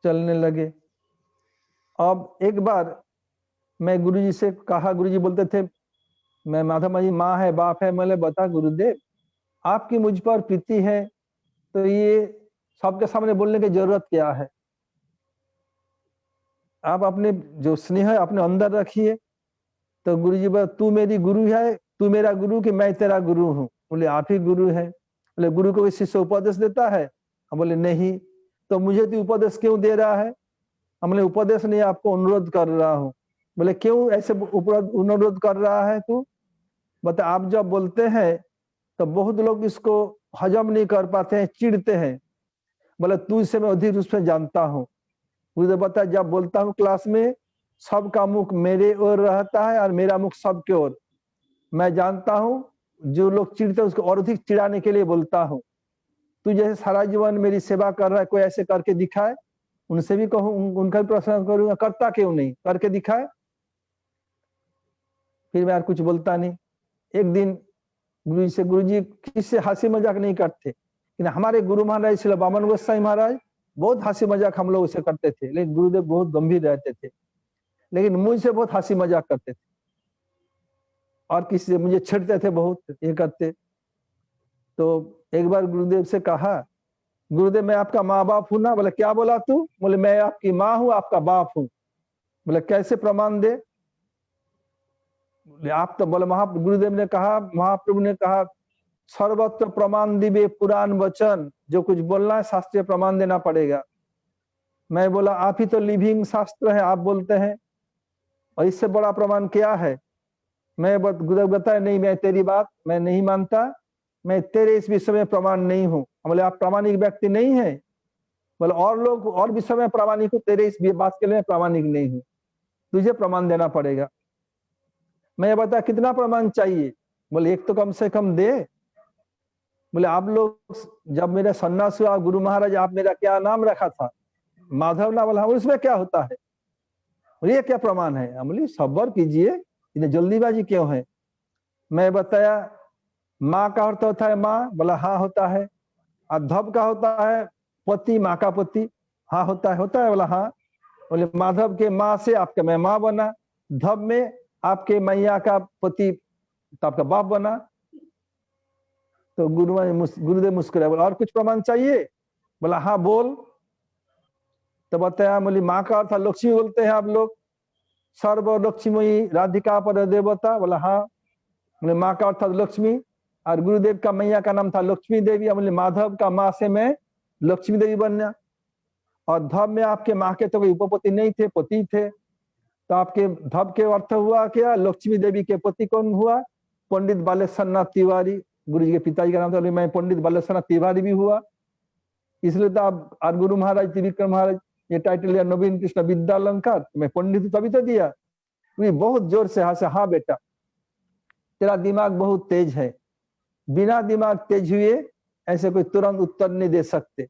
चलने लगे। अब एक बार मैं गुरुजी से कहा, गुरुजी बोलते थे मैं माधव जी माँ है बाप है, मैंने बता गुरुदेव आपकी मुझ पर प्रीति है तो ये सबके सामने बोलने की जरूरत क्या है, आप अपने जो स्नेह है अपने अंदर रखिए। तो गुरुजी बोला तू मेरी गुरु है, तू मेरा गुरु कि मैं तेरा गुरु हूँ? बोले आप ही गुरु है। बोले गुरु को शिष्य उपदेश देता है? हम बोले नहीं। तो मुझे तू उपदेश क्यों दे रहा है? हम बोले उपदेश नहीं आपको अनुरोध कर रहा हूँ। बोले क्यों ऐसे अनुरोध कर रहा है तू? बता आप जब बोलते हैं तो बहुत लोग इसको हजम नहीं कर पाते हैं, चिढ़ते हैं। बोले तू इसे मैं अधिक रूप से जानता हूँ। मुझे बता जब बोलता हूँ क्लास में सबका मुख मेरे ओर रहता है और मेरा मुख सबके ओर। मैं जानता हूँ जो लोग चिढ़ते हैं उसको और अधिक चिढ़ाने के लिए बोलता हूँ। तू जैसे सारा जीवन मेरी सेवा कर रहा है, कोई ऐसे करके दिखाए, उनसे भी कहूँ, उनका भी प्रश्न करूंगा करता क्यों नहीं, करके दिखाए। फिर मैं यार कुछ बोलता नहीं। एक दिन गुरुजी किससे हंसी मजाक नहीं करते, लेकिन हमारे गुरु महाराज श्री वामन गोसाई महाराज बहुत हंसी मजाक हम लोग से करते थे, लेकिन गुरुदेव बहुत गंभीर रहते थे, लेकिन मुझसे बहुत हंसी मजाक करते थे और किसी से मुझे छेड़ते थे, बहुत ये करते। तो एक बार गुरुदेव से कहा गुरुदेव मैं आपका माँ बाप हूं ना? बोले क्या बोला तू? बोले मैं आपकी माँ हूं आपका बाप हूं। बोले कैसे प्रमाण दे? आप तो बोले गुरुदेव ने कहा, महाप्रभु ने कहा सर्वत्र प्रमाण दिवे पुराण वचन, जो कुछ बोलना है शास्त्रीय प्रमाण देना पड़ेगा। मैं बोला आप ही तो लिविंग शास्त्र है, आप बोलते हैं और इससे बड़ा प्रमाण क्या है? मैं गुरुदेव बताया नहीं मैं तेरी बात मैं नहीं मानता, मैं तेरे इस विषय में प्रमाण नहीं हूँ। बोले आप प्रामाणिक व्यक्ति नहीं है? बोले और लोग और विषय में प्रामाणिक हो, तेरे इस बात के लिए प्रामाणिक नहीं हूँ, तुझे प्रमाण देना पड़ेगा। मैं बता कितना प्रमाण चाहिए? बोले एक तो कम से कम दे। बोले आप लोग जब मेरा सन्यास हुआ गुरु महाराज आप मेरा क्या नाम रखा था? माधव ना। बोला उसमें क्या होता है? ये क्या प्रमाण है? बोली सब्र कीजिए, इतनी जल्दीबाजी क्यों है? मैं बताया माँ का अर्थ होता है माँ? बोला हाँ होता है। और धब का होता है पति, माँ का पति? हाँ होता है। होता है? बोला हाँ। बोले माधव के माँ से आपका मैं माँ बना, धब में आपके मैया का पति तो आपका बाप बना। तो गुरुदेव मुस्कुराए, बोला और कुछ प्रमाण चाहिए? बोला हाँ बोल। तो बताया बोली माँ का अर्थ लक्ष्मी बोलते हैं आप लोग, सर्व लक्ष्मी राधिका पर देवता? बोला हाँ। बोले माँ का अर्थ लक्ष्मी, और गुरुदेव का मैया का नाम था लक्ष्मी देवी। बोले माधव का माँ से मैं लक्ष्मी देवी बनना। और धब में आपके माँ के तो कोई उपपति नहीं थे, पति थे, तो आपके धब के अर्थ हुआ क्या? लक्ष्मी देवी के पति कौन हुआ? पंडित बालेश्वर नाथ तिवारी, गुरु जी के पिताजी का नाम था। मैं पंडित बालेश्वर नाथ तिवारी भी हुआ, इसलिए तो आप और गुरु महाराज त्रिविक्रम महाराज ये टाइटल लिया नवीन कृष्ण विद्यालंकार, मैं पंडित तभी तो दिया। बहुत जोर से हंसा, हाँ बेटा तेरा दिमाग बहुत तेज है, बिना दिमाग तेज हुए ऐसे कोई तुरंत उत्तर नहीं दे सकते,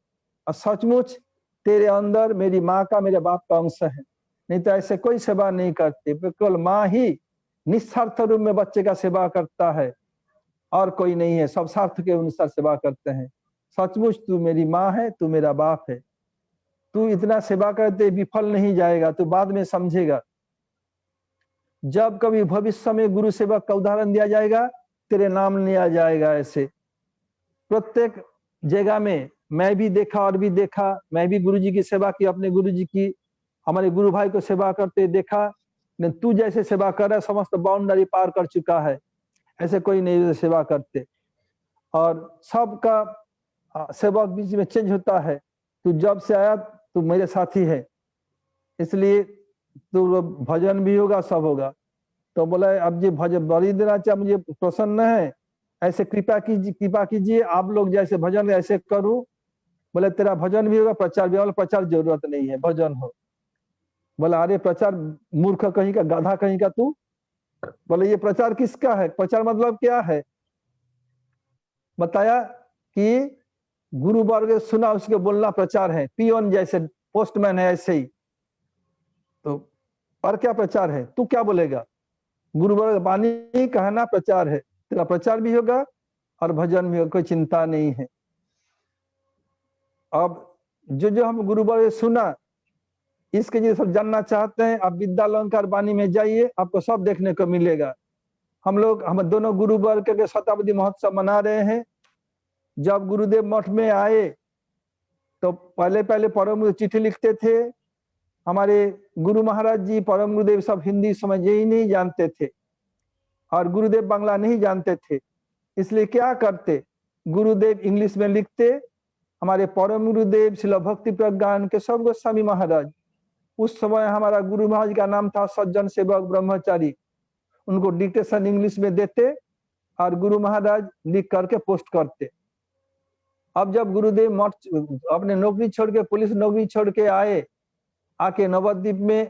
और सचमुच तेरे अंदर मेरी माँ का मेरे बाप का अंश है, नहीं तो ऐसे कोई सेवा नहीं करते। केवल माँ ही निस्वार्थ रूप में बच्चे का सेवा करता है और कोई नहीं है, सब स्वार्थ के अनुसार सेवा करते हैं। सचमुच तू मेरी माँ है, तू मेरा बाप है, तू इतना सेवा करते विफल नहीं जाएगा, तू बाद में समझेगा। जब कभी भविष्य में गुरु सेवक का उदाहरण दिया जाएगा तेरे नाम लिया जाएगा। ऐसे प्रत्येक जगह में मैं भी देखा और भी देखा, मैं भी गुरुजी की सेवा की, अपने गुरुजी की, हमारे गुरु भाई को सेवा करते देखा। तू जैसे सेवा कर रहा है समस्त बाउंड्री पार कर चुका है, ऐसे कोई नहीं सेवा करते। और सबका सेवा बीच में चेंज होता है। तू जब से आया तू मेरे साथी है, इसलिए तो भजन भी होगा, सब होगा। तो बोला अब जी भजन बड़ी देना चाहिए, मुझे प्रसन्न है, ऐसे कृपा कीजिए आप लोग जैसे भजन ऐसे करूं। बोले तेरा भजन भी होगा प्रचार भी होगा। प्रचार जरूरत नहीं है, भजन हो। बोला अरे प्रचार मूर्ख कहीं का, गाधा कहीं का तू। बोले ये प्रचार किसका है? प्रचार मतलब क्या है? बताया कि गुरु वर्ग सुना उसके बोलना प्रचार है, पियोन जैसे पोस्टमैन है ऐसे ही। तो पर क्या प्रचार है, तू क्या बोलेगा? गुरुवर वाणी कहना प्रचार है, तेरा प्रचार भी होगा और भजन भी होगा, कोई चिंता नहीं है। अब जो जो हम गुरुवर सुना, इसके लिए सब जानना चाहते हैं, आप विद्यालंकार वाणी में जाइए, आपको सब देखने को मिलेगा। हम दोनों गुरुवर के शताब्दी महोत्सव मना रहे हैं। जब गुरुदेव मठ में आए तो पहले पहले परम गुरु चिट्ठी लिखते थे। हमारे गुरु महाराज जी परम गुरुदेव सब हिंदी समझ ही नहीं जानते थे और गुरुदेव बांग्ला नहीं जानते थे, इसलिए क्या करते, गुरुदेव इंग्लिश में लिखते। हमारे परम गुरुदेव श्रील भक्ति प्रज्ञान के सब गोस्वामी महाराज, उस समय हमारा गुरु महाराज का नाम था सज्जन सेवक ब्रह्मचारी, उनको डिक्टेशन इंग्लिश में देते और गुरु महाराज लिख करके पोस्ट करते। अब जब गुरुदेव मठ अपने नौकरी छोड़ के, पुलिस नौकरी छोड़ के आए, आके नवद्वीप में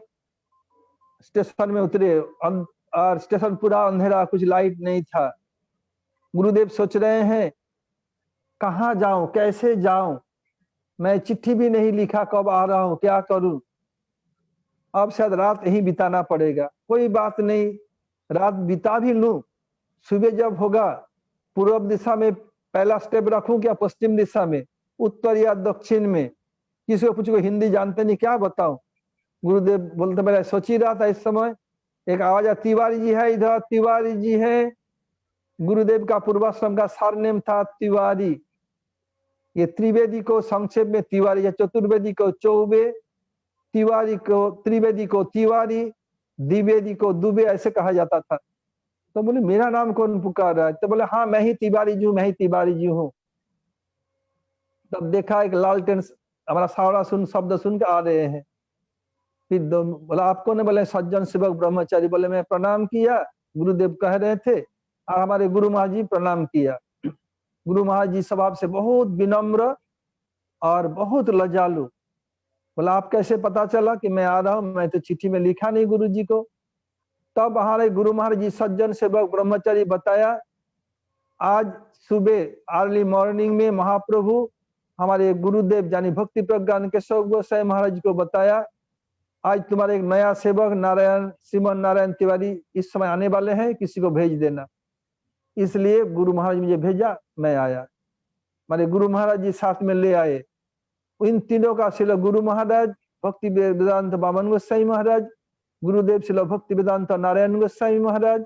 स्टेशन में उतरे और स्टेशन पूरा अंधेरा, कुछ लाइट नहीं था। गुरुदेव सोच रहे हैं कहाँ जाऊं, कैसे जाऊं, मैं चिट्ठी भी नहीं लिखा, कब आ रहा हूं, क्या करूं। अब शायद रात यहीं बिताना पड़ेगा, कोई बात नहीं, रात बिता भी लूं, सुबह जब होगा पूर्व दिशा में पहला स्टेप रखूं क्या पश्चिम दिशा में, उत्तर या दक्षिण में, किसी को पूछो, हिंदी जानते नहीं, क्या बताऊं। गुरुदेव बोलते मैं सोच ही रहा था, इस समय एक आवाज, तिवारी जी है इधर, तिवारी जी है। गुरुदेव का पूर्वाश्रम का सरनेम था तिवारी। ये त्रिवेदी को संक्षेप में तिवारी, या चतुर्वेदी को चौबे, तिवारी को, त्रिवेदी को तिवारी, द्विवेदी को दुबे, ऐसे कहा जाता था। तो बोले मेरा नाम कौन पुकार रहा है? तो बोले हाँ मैं ही तिवारी जी हूँ, मैं ही तिवारी जी हूँ। तब देखा एक लालटेन हमारा सावड़ा शब्द सुन के आ रहे हैं। फिर बोला आपको ने? बोले सज्जन सेवक ब्रह्मचारी। बोले मैं प्रणाम किया, गुरुदेव कह रहे थे, और हमारे गुरु महाराज जी प्रणाम किया। गुरु महाराज जी स्वभाव से बहुत विनम्र और बहुत लजालु। बोला आप कैसे पता चला कि मैं आ रहा हूं? मैं तो चिट्ठी में लिखा नहीं गुरु जी को। तब हमारे गुरु महाराज जी सज्जन सेवक ब्रह्मचारी बताया, आज सुबह अर्ली मॉर्निंग में महाप्रभु हमारे गुरुदेव यानी भक्ति प्रज्ञान के केशव गोसाई महाराज को बताया, आज तुम्हारे एक नया सेवक नारायण, श्रीमन नारायण तिवारी इस समय आने वाले हैं, किसी को भेज देना। इसलिए गुरु महाराज मुझे भेजा, मैं आया। हमारे गुरु महाराज जी साथ में ले आए। इन तीनों का शिल गुरु महाराज भक्ति वेदांत बामन गोसाई महाराज, गुरुदेव शिल भक्ति वेदांत नारायण गोसाई महाराज,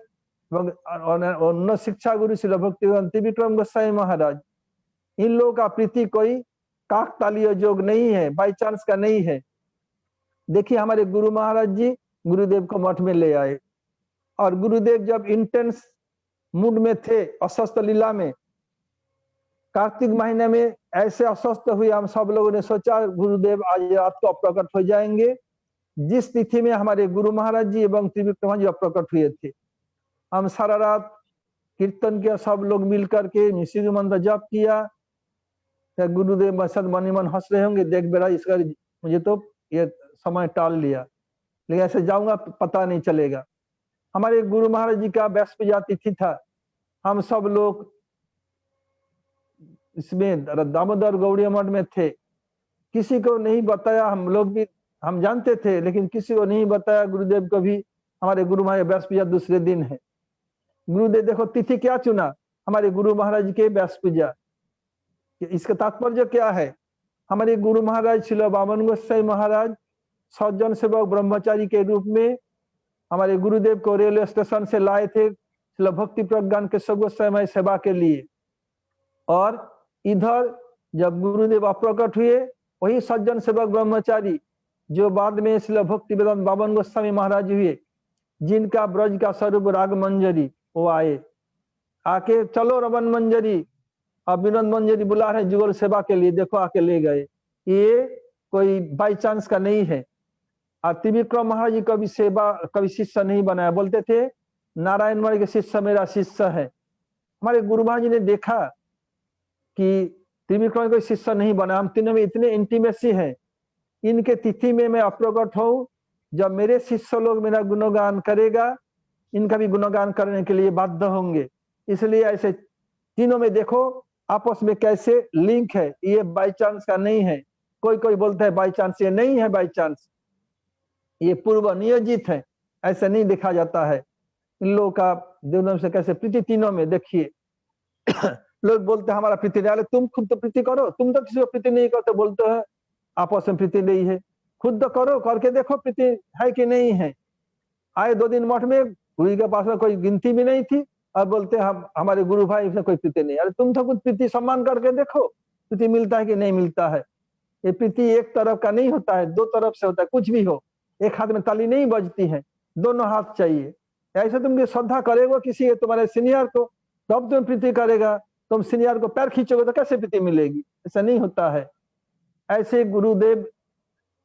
और शिक्षा गुरु शिल भक्ति वेदांत त्रिविक्रम गोसाई महाराज। इन लोगों का प्रीति कोई काकतालीय योग नहीं है, बाई चांस का नहीं है। देखिए हमारे गुरु महाराज जी गुरुदेव को मठ में ले आए, और गुरुदेव जब इंटेंस मूड में थे, अस्वस्थ लीला में, कार्तिक महीने में ऐसे अस्वस्थ हुए, हम सब लोगों ने सोचा गुरुदेव आज रात को अप्रकट हो जाएंगे। जिस तिथि में हमारे गुरु महाराज जी एवं त्रिविक्रम जी अप्रकट हुए थे, हम सारा रात कीर्तन किया, सब लोग मिल करके निश्चित मंत्र जप किया। गुरुदेव मन ही मन हंस रहे होंगे, देख बेरा इसका मुझे तो ये समय टाल लिया, लेकिन ऐसे जाऊंगा पता नहीं चलेगा। हमारे गुरु महाराज जी का बृहस्पति तिथि था। हम सब लोग इसमें दामोदर गौड़िया मठ में थे, किसी को नहीं बताया। हम लोग भी हम जानते थे, लेकिन किसी को नहीं बताया गुरुदेव को भी। हमारे गुरु महाराज बृहस्पति दूसरे दिन है। गुरुदेव देखो तिथि क्या चुना, हमारे गुरु महाराज के बृहस्पति। इसका तात्पर्य क्या है? हमारे गुरु महाराज श्रील बामन गोसाई महाराज सज्जन सेवक ब्रह्मचारी के रूप में हमारे गुरुदेव को रेलवे स्टेशन से लाए थे श्रील भक्ति प्रज्ञान के केशव गोसाई सेवा के लिए। और इधर जब गुरुदेव अप्रकट हुए, वही सज्जन सेवक ब्रह्मचारी जो बाद में श्रील भक्ति वेदांत बामन गोस्वामी महाराज हुए, जिनका ब्रज का स्वरूप राग मंजरी, वो आए। आके चलो रमन मंजरी, अब विनोद मंजरी बुला रहे जुगल सेवा के लिए, देखो आके ले गए। ये कोई बाई चांस का नहीं है। और त्रिविक्रम महाराज जी कभी सेवा, कभी शिष्य नहीं बनाया, बोलते थे नारायण महाराज के शिष्य मेरा शिष्य है। हमारे गुरु महाराज जी ने देखा कि त्रिविक्रम कोई शिष्य नहीं बना, हम तीनों में इतने इंटीमेसी है, इनके तिथि में मैं अप्रकट हूं, जब मेरे शिष्य लोग मेरा गुणगान करेगा, इनका भी गुणगान करने के लिए बाध्य होंगे। इसलिए ऐसे तीनों में देखो आपस में कैसे लिंक है, ये बाई चांस का नहीं है। कोई कोई बोलता है बाई चांस, ये नहीं है बाई चांस। ये पूर्व नियोजित है, ऐसा नहीं देखा जाता है। इन लोगों का दोनों से कैसे प्रीति, तीनों में देखिए लोग बोलते हैं हमारा प्रीति नहीं, तुम खुद तो प्रीति करो, तुम तो किसी को प्रीति नहीं करते, बोलते हैं आपस में प्रीति नहीं है, खुद तो करो, करके देखो प्रीति है कि नहीं है। आए 2 दिन मठ में, गुरु के पास में कोई गिनती भी नहीं थी, और बोलते हैं हम हमारे गुरु भाई से कोई प्रीति नहीं। अरे तुम तो कुछ प्रीति सम्मान करके देखो, प्रीति मिलता है कि नहीं मिलता है। ये प्रीति एक तरफ का नहीं होता है, 2 तरफ से होता है। कुछ भी हो, एक हाथ में ताली नहीं बजती है, दोनों हाथ चाहिए। ऐसे तुम श्रद्धा करेगा किसी तुम्हारे सीनियर को, तब तुम प्रीति करेगा। तुम सीनियर को पैर खींचोगे तो कैसे प्रीति मिलेगी? ऐसा नहीं होता है। ऐसे गुरुदेव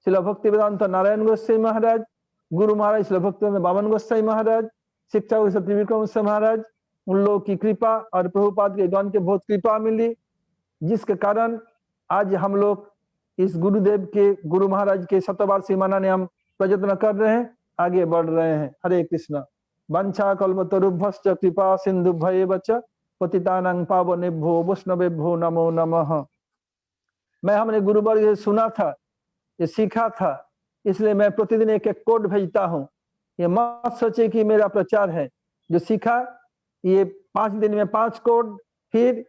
श्रील भक्तिवेदांत नारायण गोसाई महाराज, गुरु महाराज श्रील भक्तिवेदांत बामन गोसाई महाराज, शिक्षा त्रिविक्रम गोसाई महाराज, उन लोगों की कृपा और प्रभुपाद के ज्ञान के बहुत कृपा मिली, जिसके कारण आज हम लोग इस गुरुदेव के, गुरु महाराज के शतवार्षिक मनाने हम प्रयत्न कर रहे हैं, आगे बढ़ रहे हैं। हरे कृष्ण। वंशा कल्पतरुभ्यश्च कृपा सिन्धुभ्येव च पतितानां पावनेभ्यो वैष्णवेभ्यो नमो नमः। मैं हमने गुरुवर्ग से सुना था, ये सीखा था, इसलिए मैं प्रतिदिन एक एक कोड भेजता हूँ। ये मत सोचे कि मेरा प्रचार है। जो सीखा ये 5 दिन में 5 कोड, फिर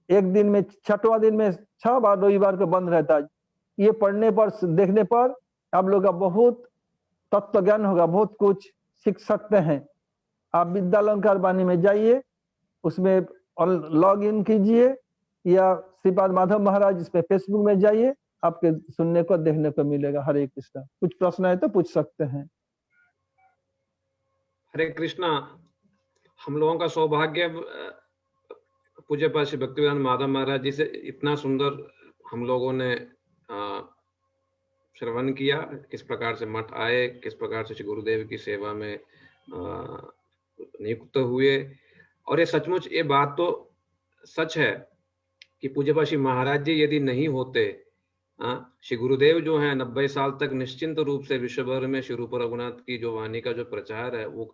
एक दिन में 6वां दिन में 6 बार, रविवार को बंद रहता है। ये पढ़ने पर, देखने पर आप लोग का बहुत तत्व ज्ञान होगा, बहुत कुछ सीख सकते हैं। आप विद्यालंकार वाणी में जाइए, उसमें लॉग इन कीजिए, या श्रीपाद माधव महाराज इसमें फेसबुक में जाइए, आपके सुनने को देखने को मिलेगा। हरे कृष्णा। कुछ प्रश्न है तो पूछ सकते हैं। हरे कृष्णा। हम लोगों का सौभाग्य पूज्य पाद श्री भक्तिवेदांत माधव महाराज जी से इतना सुंदर हम लोगों ने श्रवण किया, किस प्रकार से मठ आए, किस प्रकार से श्री गुरुदेव की सेवा में नियुक्त हुए। और ये सचमुच, ये बात तो सच है कि पूज्य पाद श्री महाराज जी यदि नहीं होते, श्री गुरुदेव जो है 90 साल तक निश्चिंत रूप से विश्व भर में श्री रूप रघुनाथ की जो वाणी का जो प्रचार है वो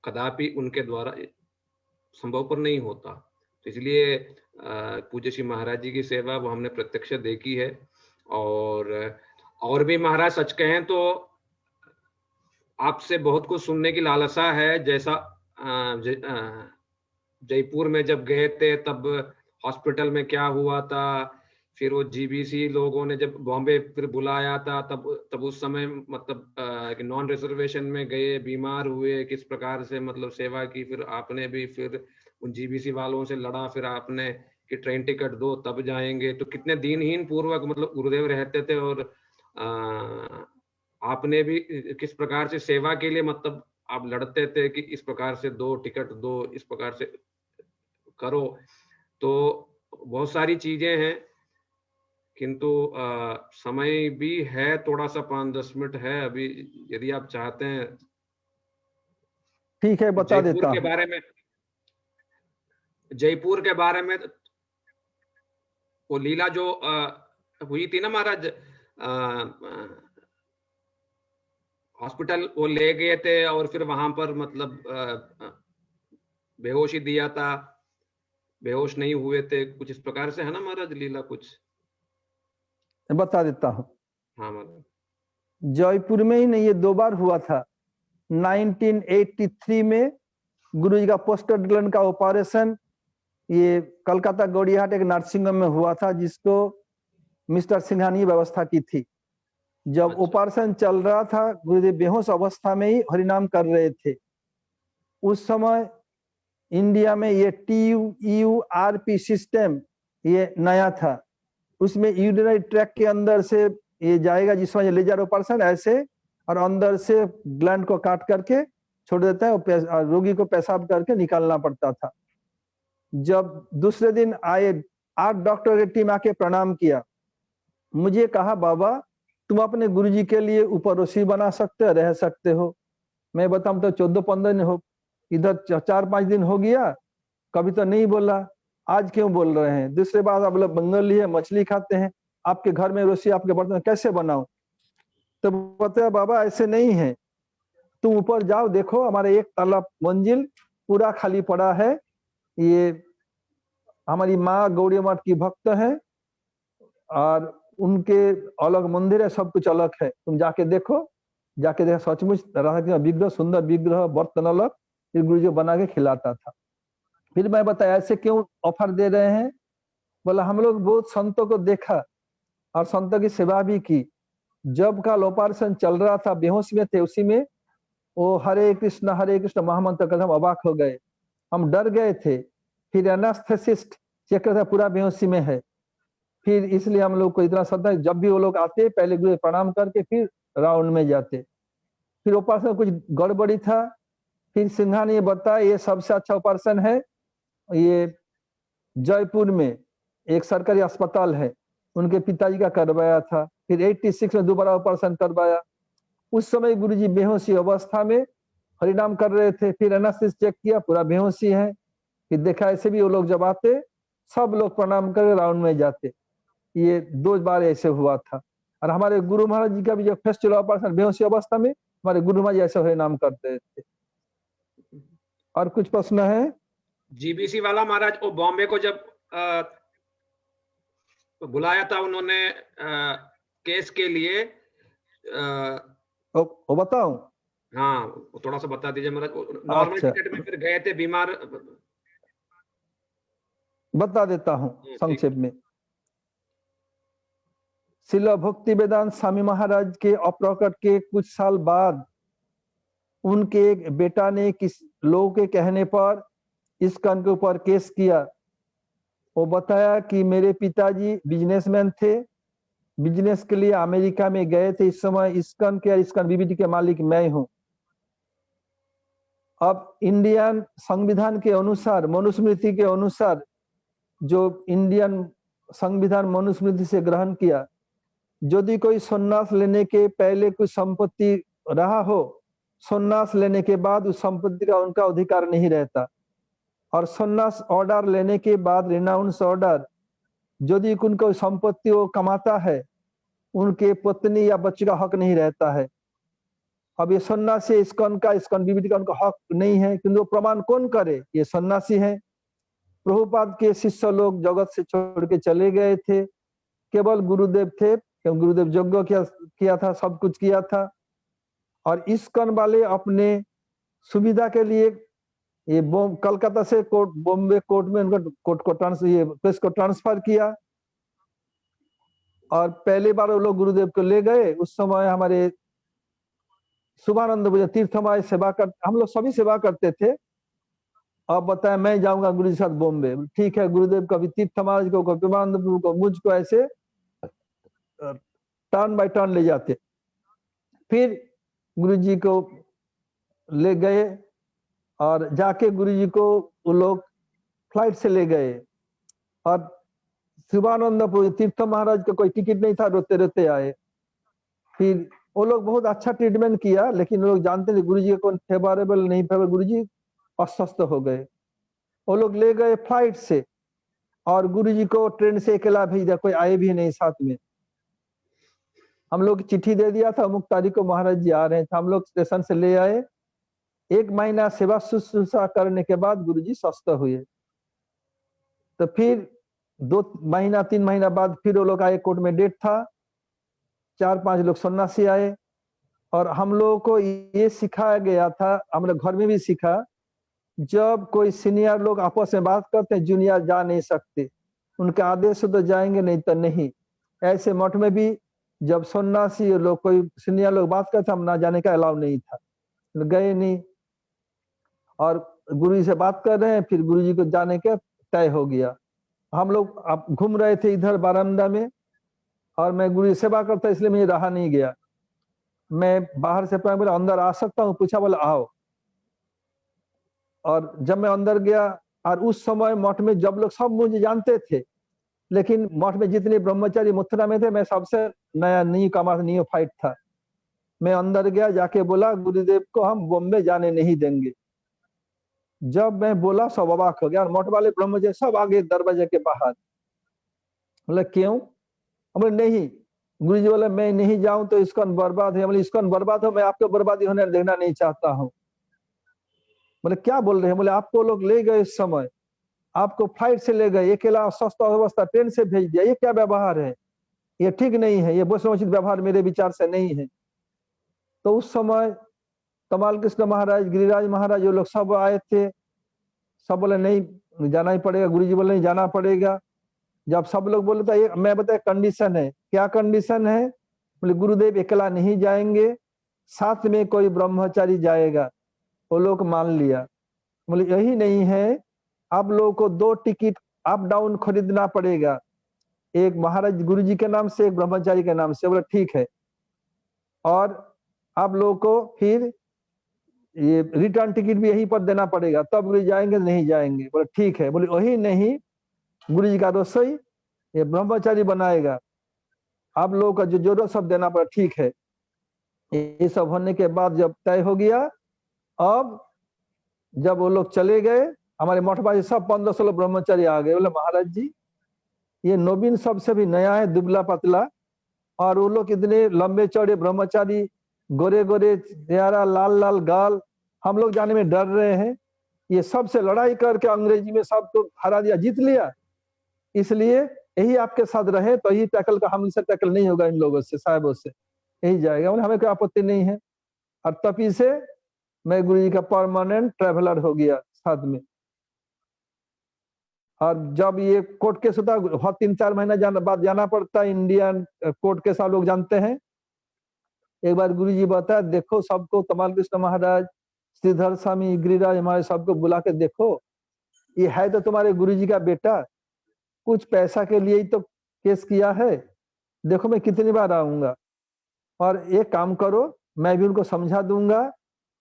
कदापि उनके द्वारा संभव पर नहीं होता। तो इसलिए पूज्य श्री महाराज जी की सेवा वो हमने प्रत्यक्ष देखी है। और भी महाराज सच कहें तो आपसे बहुत कुछ सुनने की लालसा है। जैसा जयपुर में जब गए थे तब हॉस्पिटल में क्या हुआ था, फिर वो जीबीसी लोगों ने जब बॉम्बे फिर बुलाया था, तब उस समय मतलब नॉन रिजर्वेशन में गए, बीमार हुए, किस प्रकार से मतलब सेवा की। फिर आपने भी फिर उन जीबीसी वालों से लड़ा, फिर आपने कि ट्रेन टिकट दो तब जाएंगे। तो कितने दीनहीन पूर्वक मतलब गुरुदेव रहते थे, और आपने भी किस प्रकार से सेवा के लिए मतलब आप लड़ते थे कि इस प्रकार से दो टिकट दो, इस प्रकार से करो। तो बहुत सारी चीजें हैं, किंतु समय भी है, थोड़ा सा 5-10 मिनट है अभी, यदि आप चाहते हैं। ठीक है, बता देता हूं। जयपुर के बारे में वो लीला जो हुई थी ना महाराज, हॉस्पिटल वो ले गए थे और फिर वहां पर मतलब बेहोशी दिया था, बेहोश नहीं हुए थे, कुछ इस प्रकार से है ना महाराज लीला? कुछ बता देता हूँ। हाँ महाराज। जयपुर में ही नहीं, ये 2 बार हुआ था। 1983 में गुरुजी का पोस्टर डिलन का ऑपरेशन ये कलकत्ता गौड़ियाहाट एक नर्सिंग होम में हुआ था, जिसको मिस्टर सिन्हा ने व्यवस्था की थी। जब ऑपरेशन चल रहा था, गुरुदेव बेहोश अवस्था में ही हरिनाम कर रहे थे। उस समय इंडिया में ये TURP सिस्टम ये नया था। उसमें यूरिनरी ट्रैक के अंदर से ये जाएगा, जिसमें लेजर ऑपरेशन ऐसे, और अंदर से ग्लैंड को काट करके छोड़ देता है, और रोगी को पेशाब करके निकालना पड़ता था। जब दूसरे दिन आए, 8 डॉक्टर की टीम आके प्रणाम किया। मुझे कहा, बाबा तुम अपने गुरुजी के लिए उपरोसी बना सकते हो, रह सकते हो। मैं बताऊं तो 14-15 दिन हो, इधर 4-5 दिन हो गया, कभी तो नहीं बोला, आज क्यों बोल रहे हैं? दूसरे बात, आप लोग बंगाली है, मछली खाते हैं, आपके घर में रोसी आपके बर्तन कैसे बनाओ? तो बताया, बाबा ऐसे नहीं है, तुम ऊपर जाओ, देखो हमारे 1 ताला मंजिल पूरा खाली पड़ा है। ये हमारी माँ गौड़ी मठ की भक्त है, और उनके अलग मंदिर है, सब कुछ अलग है, तुम जाके देखो। जाके देखा, सचमुच राधा कृष्ण विग्रह, सुंदर विग्रह, बर्तन अलग, फिर गुरु जी बना के खिलाता था। फिर मैं बताया ऐसे क्यों ऑफर दे रहे हैं? बोला हम लोग बहुत संतों को देखा और संतों की सेवा भी की। जब का ऑपरेशन चल रहा था, बेहोश में थे, उसी में वो हरे कृष्ण महामंत्र कर हम अबाक हो गए, हम डर गए थे। फिर एनास्थेसिस्ट चेक करता पूरा बेहोशी में है। फिर इसलिए हम लोग को इतना श्रद्धा, जब भी वो लोग आते पहले गुरु प्रणाम करके फिर राउंड में जाते। फिर ऑपरेशन कुछ गड़बड़ी था, फिर सिन्हा ने ये बताया ये सबसे अच्छा ऑपरेशन है, ये जयपुर में एक सरकारी अस्पताल है, उनके पिताजी का करवाया था। फिर 86 में दोबारा ऑपरेशन करवाया। उस समय गुरुजी बेहोशी अवस्था में हरिनाम कर रहे थे। फिर एनालिसिस चेक किया, पूरा बेहोशी है। फिर देखा ऐसे भी वो लोग जब आते सब लोग प्रणाम कर राउंड में जाते। ये 2 बार ऐसे हुआ था। और हमारे गुरु महाराज जी का भी जब फर्स्ट ऑपरेशन बेहोशी अवस्था में, हमारे गुरु महाराज ऐसे हरिनाम करते थे। और कुछ प्रश्न है? जीबीसी वाला महाराज वो बॉम्बे को जब बुलाया था उन्होंने केस के लिए, वो बताऊं? हाँ थोड़ा सा बता दीजिए महाराज। नॉर्मल टिकट में फिर गए थे, बीमार। बता देता हूं संक्षेप में। श्रील भक्ति वेदांत स्वामी महाराज के अप्रकट के कुछ साल बाद उनके एक बेटा ने किस लोगों के कहने पर इस्कॉन के ऊपर केस किया। वो बताया कि मेरे पिताजी बिजनेसमैन थे, बिजनेस के लिए अमेरिका में गए थे। इस समय इस्कॉन के, इस्कॉन बीबीटी के मालिक मैं हूं। अब इंडियन संविधान के अनुसार, मनुस्मृति के अनुसार, जो इंडियन संविधान मनुस्मृति से ग्रहण किया, यदि कोई सन्यास लेने के पहले कुछ संपत्ति रहा हो, सन्यास लेने के बाद उस संपत्ति का उनका अधिकार नहीं रहता। और सन्यास ऑर्डर लेने के बाद, रिनाउंस ऑर्डर, यदि उनको संपत्ति वो कमाता है, उनके पत्नी या बच्चे का हक नहीं रहता है। अब ये सन्यासी इस्कॉन का, इस्कॉन बीबीटी का उनका हक नहीं है, किंतु वो प्रमाण कौन करे? ये सन्यासी है। प्रभुपाद के शिष्य लोग जगत से छोड़ के चले गए थे, केवल गुरुदेव थे। गुरुदेव यज्ञ किया था, सब कुछ किया था। और इस्कॉन वाले अपने सुविधा के लिए ये कलकत्ता से कोर्ट, बॉम्बे कोर्ट में उनका कोर्ट को ट्रांसफर किया। और पहली बार वो लोग गुरुदेव को ले गए। उस समय हमारे शुभानंद तीर्थमाय सेवा कर, हम लोग सभी सेवा करते थे। अब बताया मैं जाऊंगा गुरु जी के साथ बॉम्बे, ठीक है। गुरुदेव कभी तीर्थ महाराज को, कभी शुभानंद को, मुझको ऐसे टर्न बाय टर्न ले जाते। फिर गुरु जी को ले गए और जाके गुरु जी को वो लोग फ्लाइट से ले गए। और शिवानंद तीर्थ महाराज का कोई टिकट नहीं था, रोते रोते आए। फिर वो लोग बहुत अच्छा ट्रीटमेंट किया, लेकिन लोग जानते थे गुरु जी को फेवरेबल नहीं, फेवरेबल, गुरु जी अस्वस्थ हो गए। वो लोग ले गए फ्लाइट से और गुरु जी को ट्रेन से अकेला भेज दिया, कोई आए भी नहीं साथ में। हम लोग चिट्ठी दे दिया था, अमुक तारीख को महाराज जी आ रहे थे। हम लोग स्टेशन से ले आए। 1 महीना सेवा शुश्रूषा करने के बाद गुरु जी स्वस्थ हुए। तो फिर 2 महीना 3 महीना बाद फिर वो लोग आए, कोर्ट में डेट था। 4-5 लोग सन्यासी आए। और हम लोगों को ये सिखाया गया था, हम लोग घर में भी सीखा, जब कोई सीनियर लोग आपस में बात करते हैं, जूनियर जा नहीं सकते, उनके आदेश से तो जाएंगे, नहीं तो नहीं। ऐसे मठ में भी जब सन्यासी लोग, कोई सीनियर लोग बात करते, हम ना जाने का अलाउ नहीं था, गए नहीं। और गुरु जी से बात कर रहे हैं, फिर गुरु जी को जाने का तय हो गया। हम लोग आप घूम रहे थे इधर बारामदा में, और मैं गुरु जी सेवा करता, इसलिए मुझे रहा नहीं गया। मैं बाहर से बोला अंदर आ सकता हूँ? पूछा, बोला आओ। और जब मैं अंदर गया, और उस समय मठ में जब लोग सब मुझे जानते थे, लेकिन मठ में जितने ब्रह्मचारी मथुरा में थे, मैं सबसे नया न्यू कमर, न्यू फाइट था। मैं अंदर गया, जाके बोला गुरुदेव को हम बॉम्बे जाने नहीं देंगे। जब मैं बोला सब अबाक हो गया, और मठ वाले ब्रह्मचारी सब आगे दरवाजे के बाहर। बोले क्यों? बोले नहीं, गुरु जी बोले मैं नहीं जाऊं तो इस्कॉन बर्बाद है। बोले इस्कॉन बर्बाद हो, मैं आपको बर्बादी होने देखना नहीं चाहता हूं। बोले क्या बोल रहे हैं? बोले आपको लोग ले गए, इस समय आपको फ्लाइट से ले गए, अकेला स्वस्थ अवस्था ट्रेन से भेज दिया, ये क्या व्यवहार है? ये ठीक नहीं है, ये वैष्णवोचित व्यवहार मेरे विचार से नहीं है। तो उस समय तमाल कृष्ण महाराज, गिरिराज महाराज, जो लोग सब आए थे, सब बोले नहीं जाना ही पड़ेगा, गुरुजी बोले नहीं जाना पड़ेगा। जब सब लोग बोले तो ये मैं बताया कंडीशन है। क्या कंडीशन है? बोले गुरुदेव अकेला नहीं जाएंगे, साथ में कोई ब्रह्मचारी जाएगा। वो लोग मान लिया। बोले यही नहीं है, आप लोगों को 2 टिकट अप डाउन खरीदना पड़ेगा, एक महाराज गुरुजी के नाम से, एक ब्रह्मचारी के नाम से। बोले ठीक है, और आप लोगों को फिर ये रिटर्न टिकट भी यहीं पर देना पड़ेगा, तब गुरु जाएंगे नहीं जाएंगे। बोले ठीक है। बोले वही नहीं, गुरु जी का रसोई ये ब्रह्मचारी बनाएगा, आप लोगों का जो जरूरत सब देना पड़ा। ठीक है। ये सब होने के बाद जब तय हो गया, अब जब वो लोग चले गए, हमारे मठबाजी सब 1500 ब्रह्मचारी आ गए। बोले महाराज जी ये नवीन सबसे भी नया है, दुबला पतला, और वो लोग इतने लंबे चौड़े ब्रह्मचारी, गोरे गोरे चेहरा, लाल लाल गाल, हम लोग जाने में डर रहे हैं। ये सबसे लड़ाई करके अंग्रेजी में सबको हरा दिया, जीत लिया, इसलिए यही आपके साथ रहे तो यही टैकल का, हमसे टैकल नहीं होगा इन लोगों से, साहबों से, यही जाएगा। बोले हमें कोई आपत्ति नहीं है। और तभी से मैं गुरु जी का परमानेंट ट्रेवलर हो गया साथ में। और जब ये कोर्ट केस होता है 3-4 महीना बाद जाना पड़ता है, इंडियन कोर्ट केस आप लोग जानते हैं। एक बार गुरु जी बताया, देखो सबको, तमाल कृष्ण महाराज, श्रीधर स्वामी, गिरिराज हमारे सबको बुला के देखो, ये है तो तुम्हारे गुरु जी का बेटा, कुछ पैसा के लिए ही तो केस किया है, देखो मैं कितनी बार आऊंगा, और एक काम करो मैं भी उनको समझा दूंगा,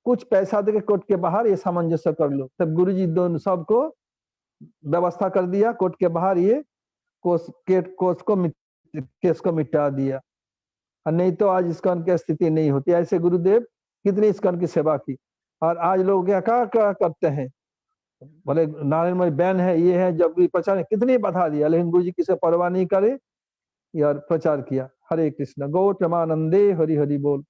कुछ पैसा देके कोर्ट के बाहर ये सामंजस्य कर लो। तब गुरु जी दोनों सबको व्यवस्था कर दिया, कोर्ट के बाहर ये केस को मिटा दिया। और नहीं तो आज इस्कॉन की स्थिति नहीं होती। ऐसे गुरुदेव कितनी इस्कॉन की सेवा की। और आज लोग क्या क्या करते हैं, बोले नारायणमय बैन है, ये है, जब भी प्रचार कितनी बधा दिया, लेकिन गुरु जी किसे परवाह नहीं करे, यार प्रचार किया। हरे कृष्ण, गौ प्रेमानंदे, हरि हरि बोल।